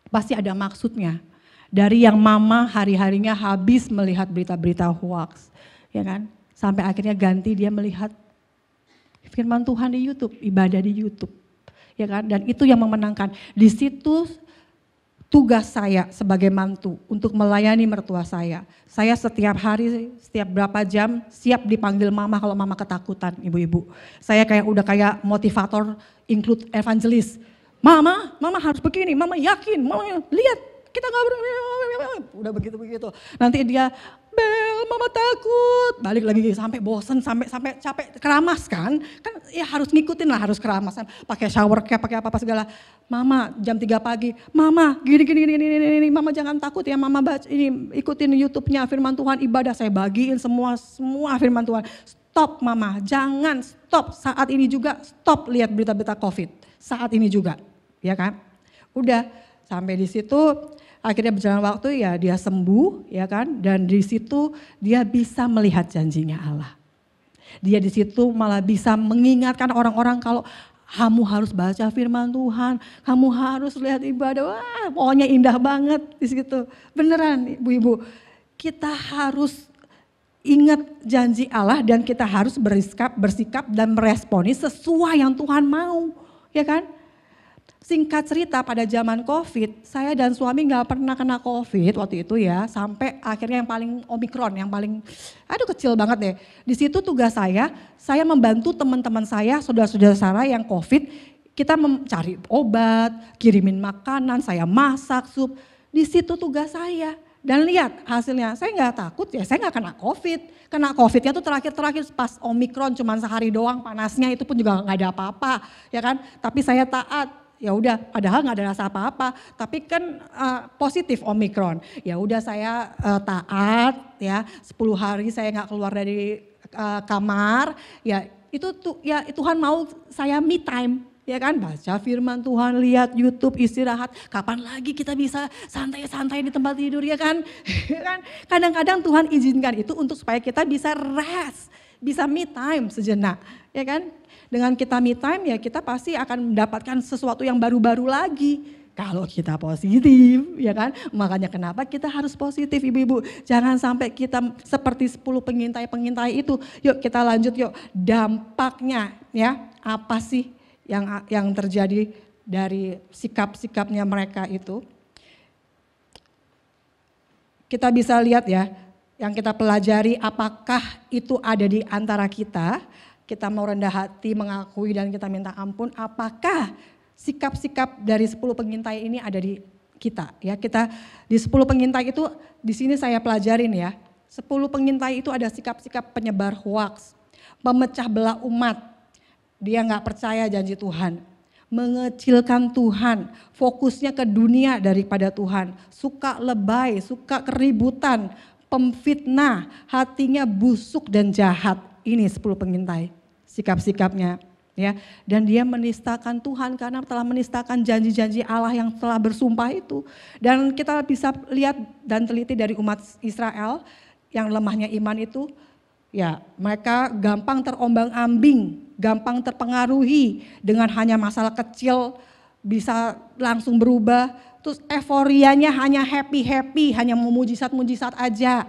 Pasti ada maksudnya. Dari yang mama hari-harinya habis melihat berita-berita hoax, ya kan, sampai akhirnya ganti dia melihat firman Tuhan di YouTube, ibadah di YouTube, ya kan? Dan itu yang memenangkan. Di situ tugas saya sebagai mantu untuk melayani mertua saya. Saya setiap hari, setiap berapa jam siap dipanggil mama kalau mama ketakutan, ibu-ibu. Saya udah kayak motivator, include evangelis. Mama harus begini, mama yakin, mama lihat kita nggak udah begitu. Nanti dia Bel, mama takut. Balik lagi sampai bosen, sampai capek, keramas kan ya harus ngikutin lah, harus keramas. Pakai shower cap, pakai apa segala. Mama jam 3 pagi, mama gini, mama jangan takut ya, mama baca ini, ikutin YouTube-nya firman Tuhan, ibadah saya bagiin semua firman Tuhan. Stop mama, jangan stop saat ini juga, stop lihat berita-berita COVID saat ini juga, ya kan? Udah sampai di situ. Akhirnya berjalan waktu ya dia sembuh ya kan, dan di situ dia bisa melihat janjinya Allah. Dia di situ malah bisa mengingatkan orang-orang kalau kamu harus baca firman Tuhan, kamu harus lihat ibadah, wah pokoknya indah banget di situ. Beneran ibu-ibu, kita harus ingat janji Allah dan kita harus bersikap dan meresponi sesuai yang Tuhan mau, ya kan? Singkat cerita pada zaman COVID, saya dan suami gak pernah kena COVID waktu itu ya, sampai akhirnya yang paling Omikron, yang paling kecil banget deh. Di situ tugas saya membantu teman-teman saya, saudara-saudara saya yang COVID, kita mencari obat, kirimin makanan, saya masak sup. Di situ tugas saya. Dan lihat hasilnya, saya gak takut ya, saya gak kena COVID. Kena COVID-nya tuh terakhir pas Omikron cuman sehari doang panasnya, itu pun juga gak ada apa-apa ya kan. Tapi saya taat. Ya udah, padahal nggak ada rasa apa-apa, tapi kan positif Omikron. Ya udah saya taat ya, 10 hari saya nggak keluar dari kamar. Ya itu Tuhan mau saya me time, ya kan, baca firman Tuhan, lihat YouTube, istirahat. Kapan lagi kita bisa santai-santai di tempat tidur ya kan? Kan kadang-kadang Tuhan izinkan itu untuk supaya kita bisa rest, bisa me time sejenak, ya kan? Dengan kita me time ya kita pasti akan mendapatkan sesuatu yang baru-baru lagi. Kalau kita positif, ya kan? Makanya kenapa kita harus positif ibu-ibu. Jangan sampai kita seperti 10 pengintai itu. Yuk kita lanjut yuk. Dampaknya ya, apa sih yang terjadi dari sikap-sikapnya mereka itu. Kita bisa lihat ya, yang kita pelajari apakah itu ada di antara kita. Kita mau rendah hati, mengakui dan kita minta ampun, apakah sikap-sikap dari 10 pengintai ini ada di kita ya. Kita di 10 pengintai itu di sini saya pelajarin ya. 10 pengintai itu ada sikap-sikap penyebar hoaks, memecah belah umat. Dia nggak percaya janji Tuhan, mengecilkan Tuhan, fokusnya ke dunia daripada Tuhan, suka lebay, suka keributan, pemfitnah, hatinya busuk dan jahat. Ini 10 pengintai, sikap-sikapnya ya. Dan dia menistakan Tuhan karena telah menistakan janji-janji Allah yang telah bersumpah itu. Dan kita bisa lihat dan teliti dari umat Israel yang lemahnya iman itu, ya mereka gampang terombang-ambing, gampang terpengaruhi dengan hanya masalah kecil bisa langsung berubah. Terus euforianya hanya happy-happy, hanya mau mujizat-mujizat aja.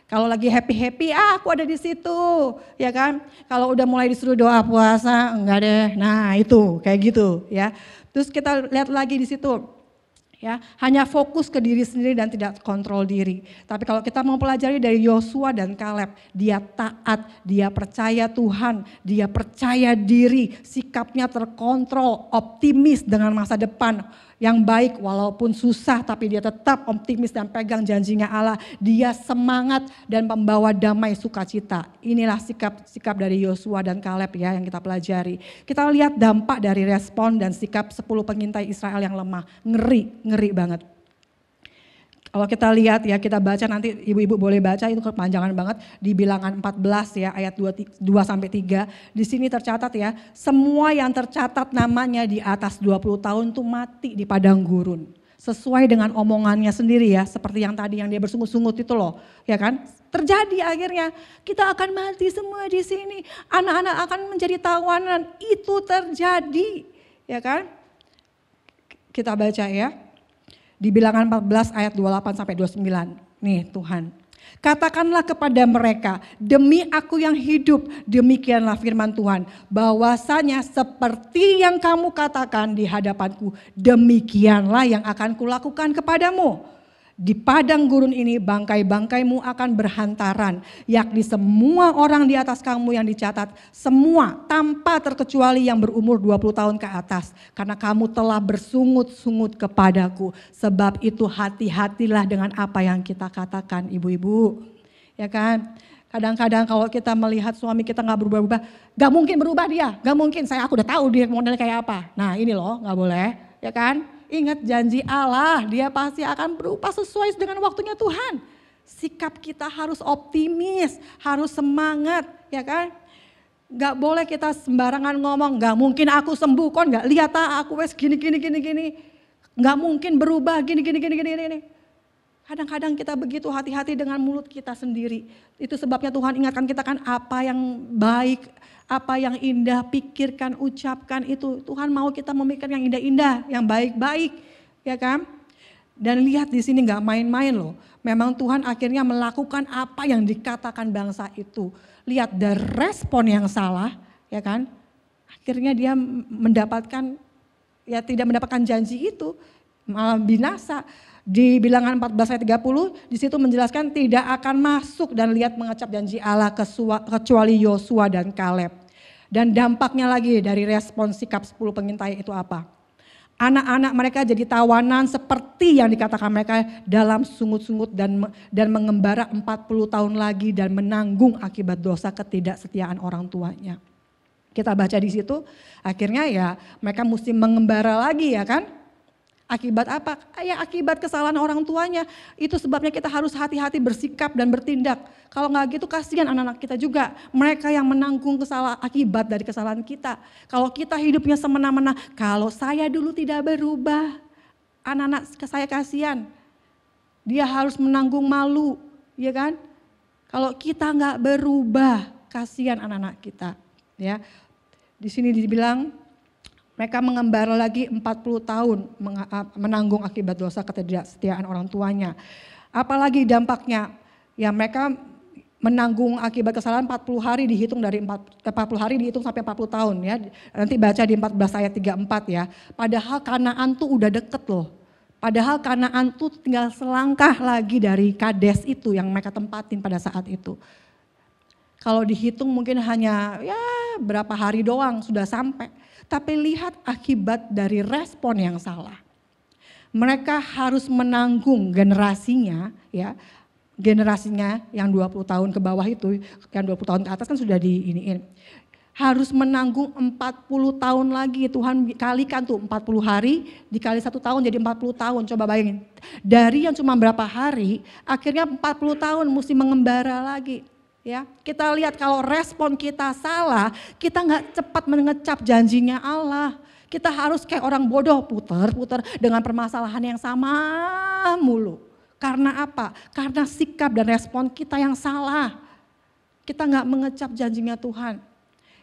Kalau lagi happy-happy, aku ada di situ, ya kan. Kalau udah mulai disuruh doa puasa, enggak deh. Nah itu kayak gitu ya. Terus kita lihat lagi di situ, ya hanya fokus ke diri sendiri dan tidak kontrol diri. Tapi kalau kita mau pelajari dari Yosua dan Kaleb, dia taat, dia percaya Tuhan, dia percaya diri, sikapnya terkontrol, optimis dengan masa depan yang baik walaupun susah, tapi dia tetap optimis dan pegang janjinya Allah. Dia semangat dan membawa damai sukacita. Inilah sikap dari Yosua dan Kaleb ya yang kita pelajari. Kita lihat dampak dari respon dan sikap 10 pengintai Israel yang lemah. Ngeri banget. Kalau kita lihat ya, kita baca nanti ibu-ibu boleh baca, itu kepanjangan banget di Bilangan 14 ya ayat 2 sampai 3. Di sini tercatat ya, semua yang tercatat namanya di atas 20 tahun tuh mati di padang gurun. Sesuai dengan omongannya sendiri ya, seperti yang tadi yang dia bersungut-sungut itu loh, ya kan? Terjadi akhirnya, kita akan mati semua di sini, anak-anak akan menjadi tawanan, itu terjadi, ya kan? Kita baca ya. Di Bilangan 14 ayat 28 sampai 29. Nih Tuhan. Katakanlah kepada mereka, demi aku yang hidup, demikianlah firman Tuhan. Bahwasanya seperti yang kamu katakan di hadapanku, demikianlah yang akan kulakukan kepadamu. Di padang gurun ini bangkai-bangkaimu akan berhantaran, yakni semua orang di atas kamu yang dicatat, semua tanpa terkecuali yang berumur 20 tahun ke atas. Karena kamu telah bersungut-sungut kepadaku, sebab itu hati-hatilah dengan apa yang kita katakan ibu-ibu. Ya kan? Kadang-kadang kalau kita melihat suami kita gak berubah-ubah, gak mungkin berubah dia, gak mungkin, aku udah tahu dia modelnya kayak apa. Nah ini loh gak boleh, ya kan? Ingat janji Allah, dia pasti akan berubah sesuai dengan waktunya Tuhan. Sikap kita harus optimis, harus semangat, ya kan? Gak boleh kita sembarangan ngomong, gak mungkin aku sembuh, kon gak lihat aku wes gini. Gak mungkin berubah gini. Kadang-kadang kita begitu hati-hati dengan mulut kita sendiri. Itu sebabnya Tuhan ingatkan kita kan apa yang baik, apa yang indah, pikirkan, ucapkan itu. Tuhan mau kita memikirkan yang indah-indah, yang baik-baik, ya kan? Dan lihat di sini nggak main-main loh. Memang Tuhan akhirnya melakukan apa yang dikatakan bangsa itu. Lihat dari respon yang salah, ya kan? Akhirnya dia mendapatkan, ya tidak mendapatkan janji itu, malah binasa. Di Bilangan 14 ayat 30 di situ menjelaskan tidak akan masuk dan lihat mengecap janji Allah kecuali Yosua dan Kaleb. Dan dampaknya lagi dari respon sikap 10 pengintai itu apa? Anak-anak mereka jadi tawanan seperti yang dikatakan mereka dalam sungut-sungut dan mengembara 40 tahun lagi dan menanggung akibat dosa ketidaksetiaan orang tuanya. Kita baca di situ akhirnya ya mereka mesti mengembara lagi ya kan? Akibat apa? Ya akibat kesalahan orang tuanya. Itu sebabnya kita harus hati-hati bersikap dan bertindak. Kalau nggak gitu kasihan anak-anak kita juga. Mereka yang menanggung akibat dari kesalahan kita. Kalau kita hidupnya semena-mena, kalau saya dulu tidak berubah, anak-anak saya kasihan. Dia harus menanggung malu, ya kan? Kalau kita nggak berubah, kasihan anak-anak kita. Ya, di sini dibilang mereka mengembara lagi 40 tahun menanggung akibat dosa ketidaksetiaan orang tuanya. Apalagi dampaknya, ya mereka menanggung akibat kesalahan 40 hari dihitung dari 40 hari dihitung sampai 40 tahun ya. Nanti baca di 14 ayat 34 ya. Padahal Kanaan tuh udah deket loh. Padahal Kanaan tuh tinggal selangkah lagi dari Kades itu yang mereka tempatin pada saat itu. Kalau dihitung mungkin hanya ya berapa hari doang sudah sampai. Tapi lihat akibat dari respon yang salah. Mereka harus menanggung generasinya ya. Generasinya yang 20 tahun ke bawah itu, yang 20 tahun ke atas kan sudah diiniin. Harus menanggung 40 tahun lagi, Tuhan kalikan tuh 40 hari dikali 1 tahun jadi 40 tahun, coba bayangin. Dari yang cuma berapa hari, akhirnya 40 tahun mesti mengembara lagi. Ya, kita lihat kalau respon kita salah, kita nggak cepat mengecap janjinya Allah. Kita harus kayak orang bodoh putar-putar dengan permasalahan yang sama mulu. Karena apa? Karena sikap dan respon kita yang salah. Kita nggak mengecap janjinya Tuhan.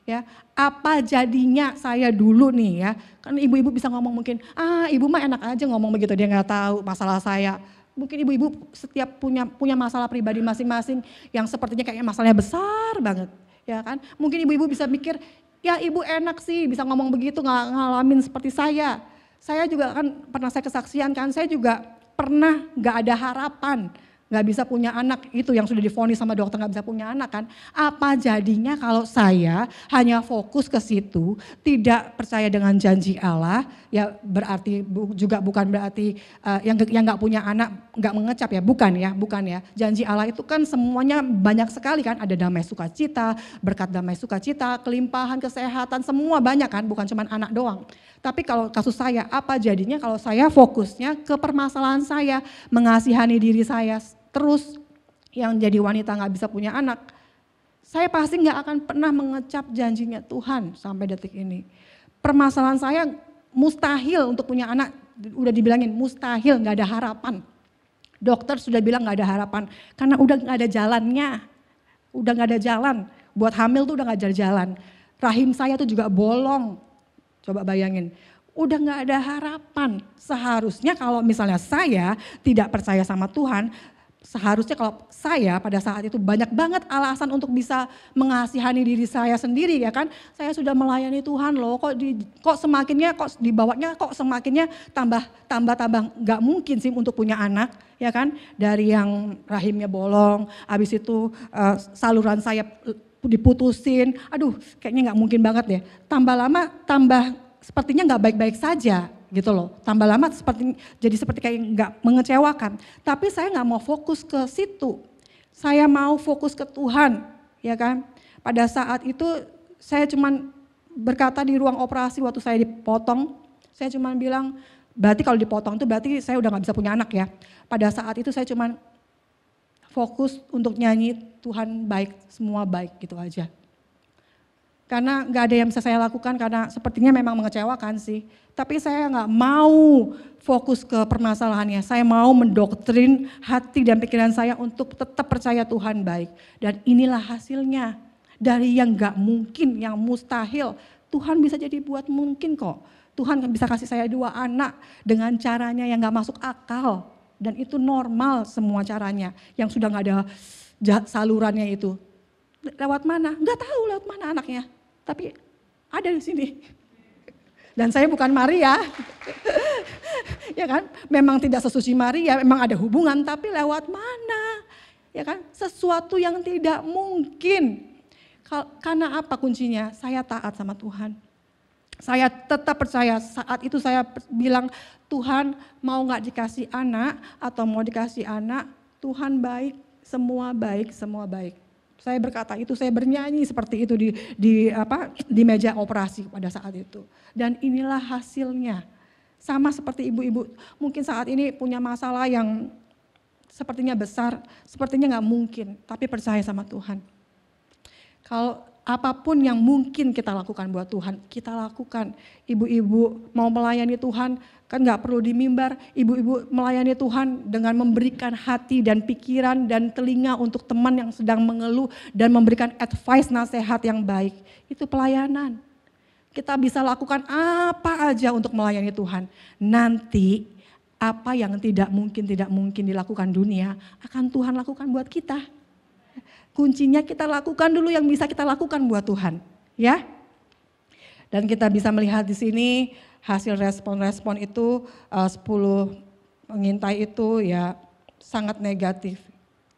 Ya, apa jadinya saya dulu nih ya? Kan ibu-ibu bisa ngomong mungkin, ibu mah enak aja ngomong begitu, dia nggak tahu masalah saya. Mungkin ibu-ibu setiap punya masalah pribadi masing-masing yang sepertinya kayaknya masalahnya besar banget, ya kan? Mungkin ibu-ibu bisa mikir, ya ibu enak sih bisa ngomong begitu nggak ngalamin seperti saya. Saya juga kan pernah saya kesaksian kan, saya juga pernah nggak ada harapan, nggak bisa punya anak, itu yang sudah divonis sama dokter nggak bisa punya anak kan. Apa jadinya kalau saya hanya fokus ke situ, tidak percaya dengan janji Allah, ya berarti juga bukan berarti yang nggak punya anak nggak mengecap ya, bukan ya. Janji Allah itu kan semuanya banyak sekali kan, ada damai sukacita, berkat damai sukacita, kelimpahan, kesehatan, semua banyak kan, bukan cuma anak doang. Tapi kalau kasus saya, apa jadinya kalau saya fokusnya ke permasalahan saya, mengasihani diri saya terus, yang jadi wanita nggak bisa punya anak, saya pasti nggak akan pernah mengecap janjinya Tuhan sampai detik ini. Permasalahan saya mustahil untuk punya anak, udah dibilangin mustahil, nggak ada harapan. Dokter sudah bilang nggak ada harapan, karena udah nggak ada jalannya, udah nggak ada jalan. Buat hamil tuh udah nggak ada jalan. Rahim saya tuh juga bolong. Coba bayangin, udah gak ada harapan. Seharusnya kalau misalnya saya tidak percaya sama Tuhan, seharusnya kalau saya pada saat itu banyak banget alasan untuk bisa mengasihani diri saya sendiri ya kan. Saya sudah melayani Tuhan loh, kok semakinnya tambah gak mungkin sih untuk punya anak ya kan. Dari yang rahimnya bolong, habis itu saluran saya diputusin, aduh kayaknya nggak mungkin banget deh. Tambah lama sepertinya nggak baik-baik saja gitu loh. Tambah lama jadi seperti kayak nggak mengecewakan. Tapi saya nggak mau fokus ke situ. Saya mau fokus ke Tuhan, ya kan. Pada saat itu saya cuman berkata di ruang operasi waktu saya dipotong, saya cuman bilang, berarti kalau dipotong itu berarti saya udah nggak bisa punya anak ya. Pada saat itu saya cuman fokus untuk nyanyi Tuhan baik, semua baik gitu aja. Karena gak ada yang bisa saya lakukan karena sepertinya memang mengecewakan sih. Tapi saya gak mau fokus ke permasalahannya. Saya mau mendoktrin hati dan pikiran saya untuk tetap percaya Tuhan baik. Dan inilah hasilnya. Dari yang gak mungkin, yang mustahil, Tuhan bisa jadi buat mungkin kok. Tuhan bisa kasih saya 2 anak dengan caranya yang gak masuk akal. Dan itu normal semua caranya, yang sudah gak ada salurannya itu. Lewat mana? Gak tahu lewat mana anaknya, tapi ada di sini. Dan saya bukan Maria, ya kan? Memang tidak sesuci Maria, memang ada hubungan, tapi lewat mana? Ya kan? Sesuatu yang tidak mungkin. Karena apa kuncinya? Saya taat sama Tuhan. Saya tetap percaya, saat itu saya bilang, Tuhan mau gak dikasih anak atau mau dikasih anak, Tuhan baik, semua baik. Saya berkata itu, saya bernyanyi seperti itu di meja operasi pada saat itu. Dan inilah hasilnya. Sama seperti ibu-ibu, mungkin saat ini punya masalah yang sepertinya besar, sepertinya gak mungkin, tapi percaya sama Tuhan. Kalau apapun yang mungkin kita lakukan buat Tuhan, kita lakukan. Ibu-ibu mau melayani Tuhan, kan gak perlu di mimbar. Ibu-ibu melayani Tuhan dengan memberikan hati dan pikiran dan telinga untuk teman yang sedang mengeluh dan memberikan advice, nasihat yang baik. Itu pelayanan. Kita bisa lakukan apa aja untuk melayani Tuhan. Nanti apa yang tidak mungkin dilakukan dunia, akan Tuhan lakukan buat kita. Kuncinya kita lakukan dulu yang bisa kita lakukan buat Tuhan, ya. Dan kita bisa melihat di sini hasil respon-respon itu 10 pengintai itu ya sangat negatif,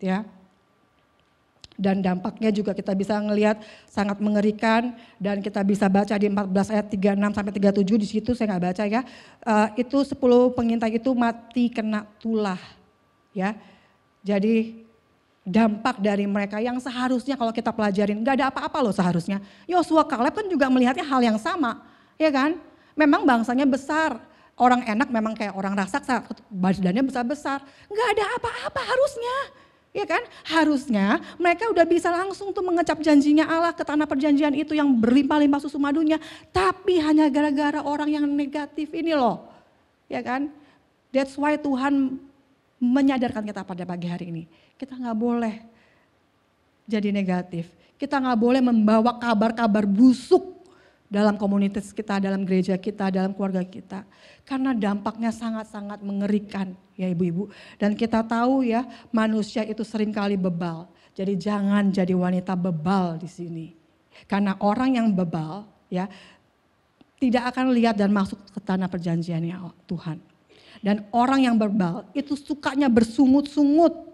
ya. Dan dampaknya juga kita bisa ngelihat sangat mengerikan dan kita bisa baca di 14 ayat 36 sampai 37 di situ saya nggak baca ya. Itu 10 pengintai itu mati kena tulah, ya. Jadi dampak dari mereka yang seharusnya kalau kita pelajarin, gak ada apa-apa loh seharusnya. Yosua Kaleb kan juga melihatnya hal yang sama, ya kan? Memang bangsanya besar, orang enak memang kayak orang raksasa, badannya besar-besar. Gak ada apa-apa harusnya, ya kan? Harusnya mereka udah bisa langsung tuh mengecap janjinya Allah ke tanah perjanjian itu yang berlimpah-limpah susu madunya. Tapi hanya gara-gara orang yang negatif ini loh, ya kan? That's why Tuhan menyadarkan kita pada pagi hari ini. Kita gak boleh jadi negatif. Kita gak boleh membawa kabar-kabar busuk dalam komunitas kita, dalam gereja kita, dalam keluarga kita. Karena dampaknya sangat-sangat mengerikan ya ibu-ibu. Dan kita tahu ya manusia itu seringkali bebal. Jadi jangan jadi wanita bebal di sini. Karena orang yang bebal ya tidak akan lihat dan masuk ke tanah perjanjiannya Tuhan. Dan orang yang bebal itu sukanya bersungut-sungut.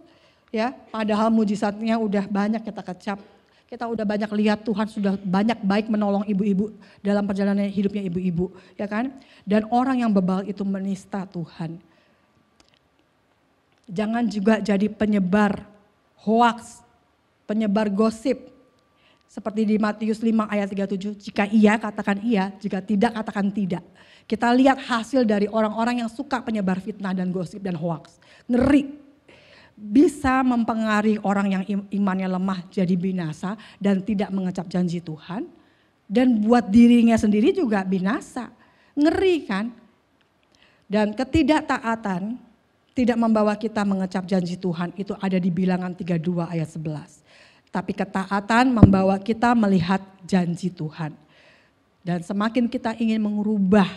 Ya, padahal mujizatnya udah banyak kita kecap. Kita udah banyak lihat Tuhan sudah banyak baik menolong ibu-ibu dalam perjalanan hidupnya ibu-ibu, ya kan? Dan orang yang bebal itu menista Tuhan. Jangan juga jadi penyebar hoaks, penyebar gosip. Seperti di Matius 5 ayat 37, jika iya katakan iya, jika tidak katakan tidak. Kita lihat hasil dari orang-orang yang suka penyebar fitnah dan gosip dan hoaks. Ngeri. Bisa mempengaruhi orang yang imannya lemah jadi binasa dan tidak mengecap janji Tuhan. Dan buat dirinya sendiri juga binasa. Ngeri kan? Dan ketidaktaatan tidak membawa kita mengecap janji Tuhan, itu ada di Bilangan 32 ayat 11. Tapi ketaatan membawa kita melihat janji Tuhan. Dan semakin kita ingin merubah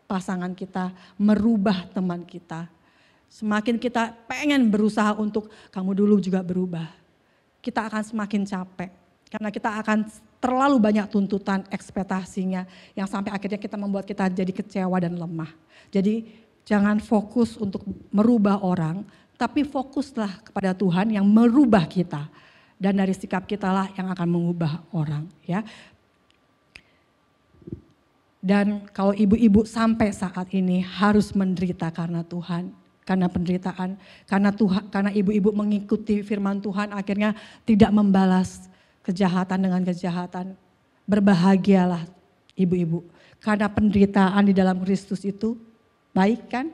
pasangan kita, merubah teman kita, semakin kita pengen berusaha untuk kamu dulu juga berubah. Kita akan semakin capek. Karena kita akan terlalu banyak tuntutan ekspektasinya yang sampai akhirnya kita membuat kita jadi kecewa dan lemah. Jadi jangan fokus untuk merubah orang, tapi fokuslah kepada Tuhan yang merubah kita. Dan dari sikap kita lah yang akan mengubah orang, ya. Dan kalau ibu-ibu sampai saat ini harus menderita karena Tuhan, karena penderitaan, karena ibu-ibu mengikuti firman Tuhan akhirnya tidak membalas kejahatan dengan kejahatan. Berbahagialah ibu-ibu, karena penderitaan di dalam Kristus itu baik kan?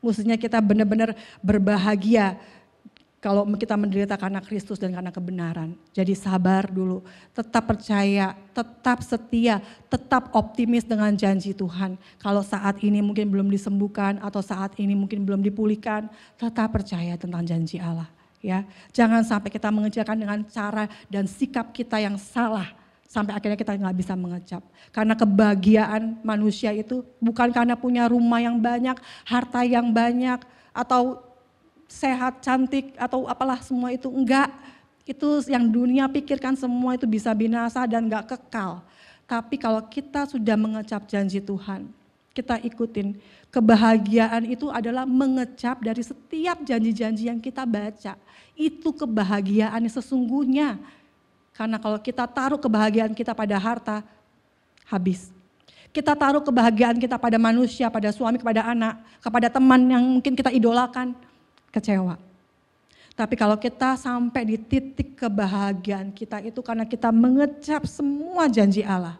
Maksudnya kita benar-benar berbahagia kalau kita menderita karena Kristus dan karena kebenaran. Jadi sabar dulu, tetap percaya, tetap setia, tetap optimis dengan janji Tuhan. Kalau saat ini mungkin belum disembuhkan atau saat ini mungkin belum dipulihkan, tetap percaya tentang janji Allah. Ya, jangan sampai kita mengerjakan dengan cara dan sikap kita yang salah sampai akhirnya kita nggak bisa mengecap. Karena kebahagiaan manusia itu bukan karena punya rumah yang banyak, harta yang banyak, atau sehat, cantik, atau apalah semua itu. Enggak, itu yang dunia pikirkan semua itu bisa binasa dan enggak kekal. Tapi kalau kita sudah mengecap janji Tuhan, kita ikutin. Kebahagiaan itu adalah mengecap dari setiap janji-janji yang kita baca. Itu kebahagiaan yang sesungguhnya. Karena kalau kita taruh kebahagiaan kita pada harta, habis. Kita taruh kebahagiaan kita pada manusia, pada suami, kepada anak, kepada teman yang mungkin kita idolakan, kecewa. Tapi kalau kita sampai di titik kebahagiaan kita itu karena kita mengecap semua janji Allah.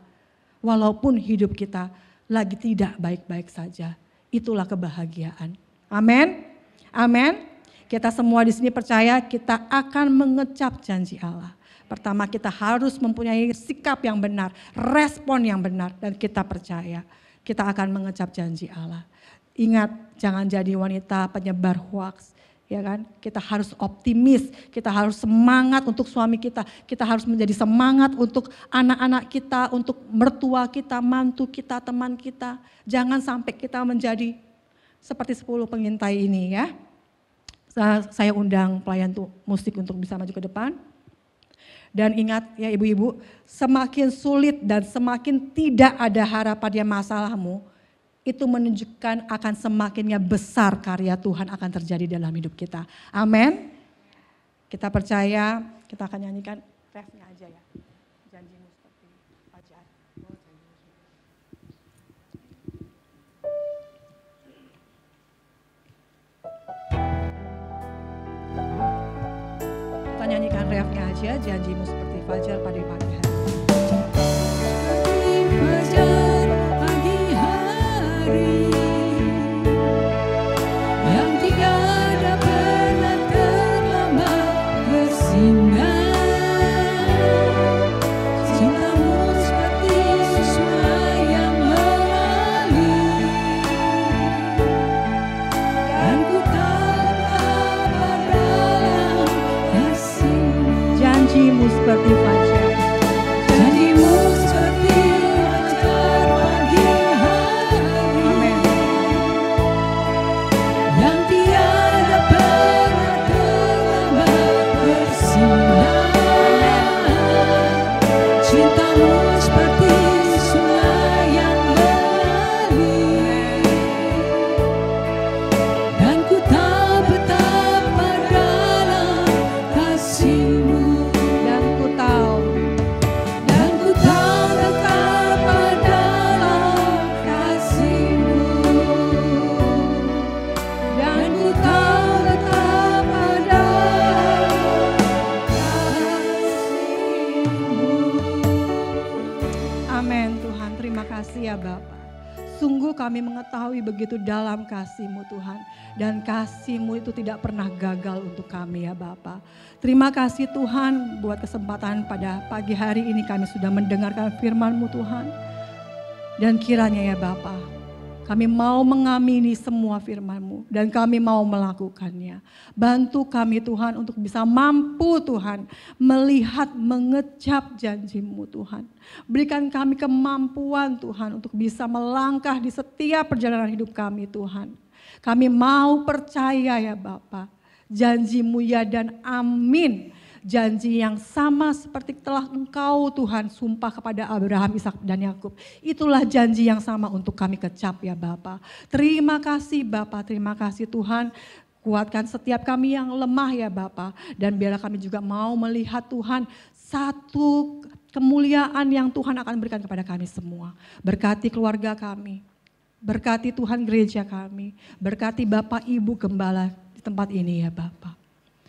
Walaupun hidup kita lagi tidak baik-baik saja. Itulah kebahagiaan. Amin. Amin. Kita semua di sini percaya kita akan mengecap janji Allah. Pertama kita harus mempunyai sikap yang benar, respon yang benar, dan kita percaya kita akan mengecap janji Allah. Ingat, jangan jadi wanita penyebar hoaks, ya kan? Kita harus optimis, kita harus semangat untuk suami kita harus menjadi semangat untuk anak-anak kita, untuk mertua kita, mantu kita, teman kita. Jangan sampai kita menjadi seperti 10 pengintai ini ya. Saya undang pelayan musik untuk bisa maju ke depan. Dan ingat ya ibu-ibu, semakin sulit dan semakin tidak ada harapan yang masalahmu, itu menunjukkan akan semakinnya besar karya Tuhan akan terjadi dalam hidup kita. Amin. Kita percaya, kita akan nyanyikan refnya aja ya. Janjimu seperti fajar. Kita nyanyikan refnya aja, janjimu seperti fajar pada pagi hari. Seperti fajar. terima kasih ya Bapa. Sungguh kami mengetahui begitu dalam kasih-Mu Tuhan. Dan kasih-Mu itu tidak pernah gagal untuk kami ya Bapa. Terima kasih Tuhan buat kesempatan pada pagi hari ini kami sudah mendengarkan firman-Mu Tuhan. Dan kiranya ya Bapa, kami mau mengamini semua firman-Mu dan kami mau melakukannya. Bantu kami Tuhan untuk bisa mampu Tuhan melihat, mengecap janji-Mu Tuhan. Berikan kami kemampuan Tuhan untuk bisa melangkah di setiap perjalanan hidup kami Tuhan. Kami mau percaya ya Bapa, janji-Mu ya dan amin. Janji yang sama seperti telah Engkau Tuhan sumpah kepada Abraham, Ishak dan Yakub. Itulah janji yang sama untuk kami kecap ya Bapa. Terima kasih Bapa, terima kasih Tuhan. Kuatkan setiap kami yang lemah ya Bapa. Dan biarlah kami juga mau melihat Tuhan satu kemuliaan yang Tuhan akan berikan kepada kami semua. Berkati keluarga kami, berkati Tuhan gereja kami, berkati Bapak Ibu Gembala di tempat ini ya Bapa.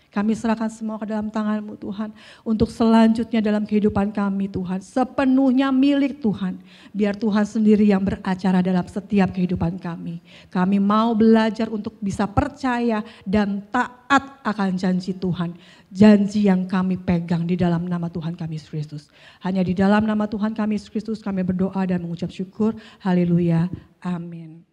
Kami serahkan semua ke dalam tangan-Mu Tuhan. Untuk selanjutnya dalam kehidupan kami Tuhan. Sepenuhnya milik Tuhan. Biar Tuhan sendiri yang beracara dalam setiap kehidupan kami. Kami mau belajar untuk bisa percaya dan taat akan janji Tuhan. Janji yang kami pegang di dalam nama Tuhan kami Yesus Kristus. Hanya di dalam nama Tuhan kami Yesus Kristus kami berdoa dan mengucap syukur. Haleluya. Amin.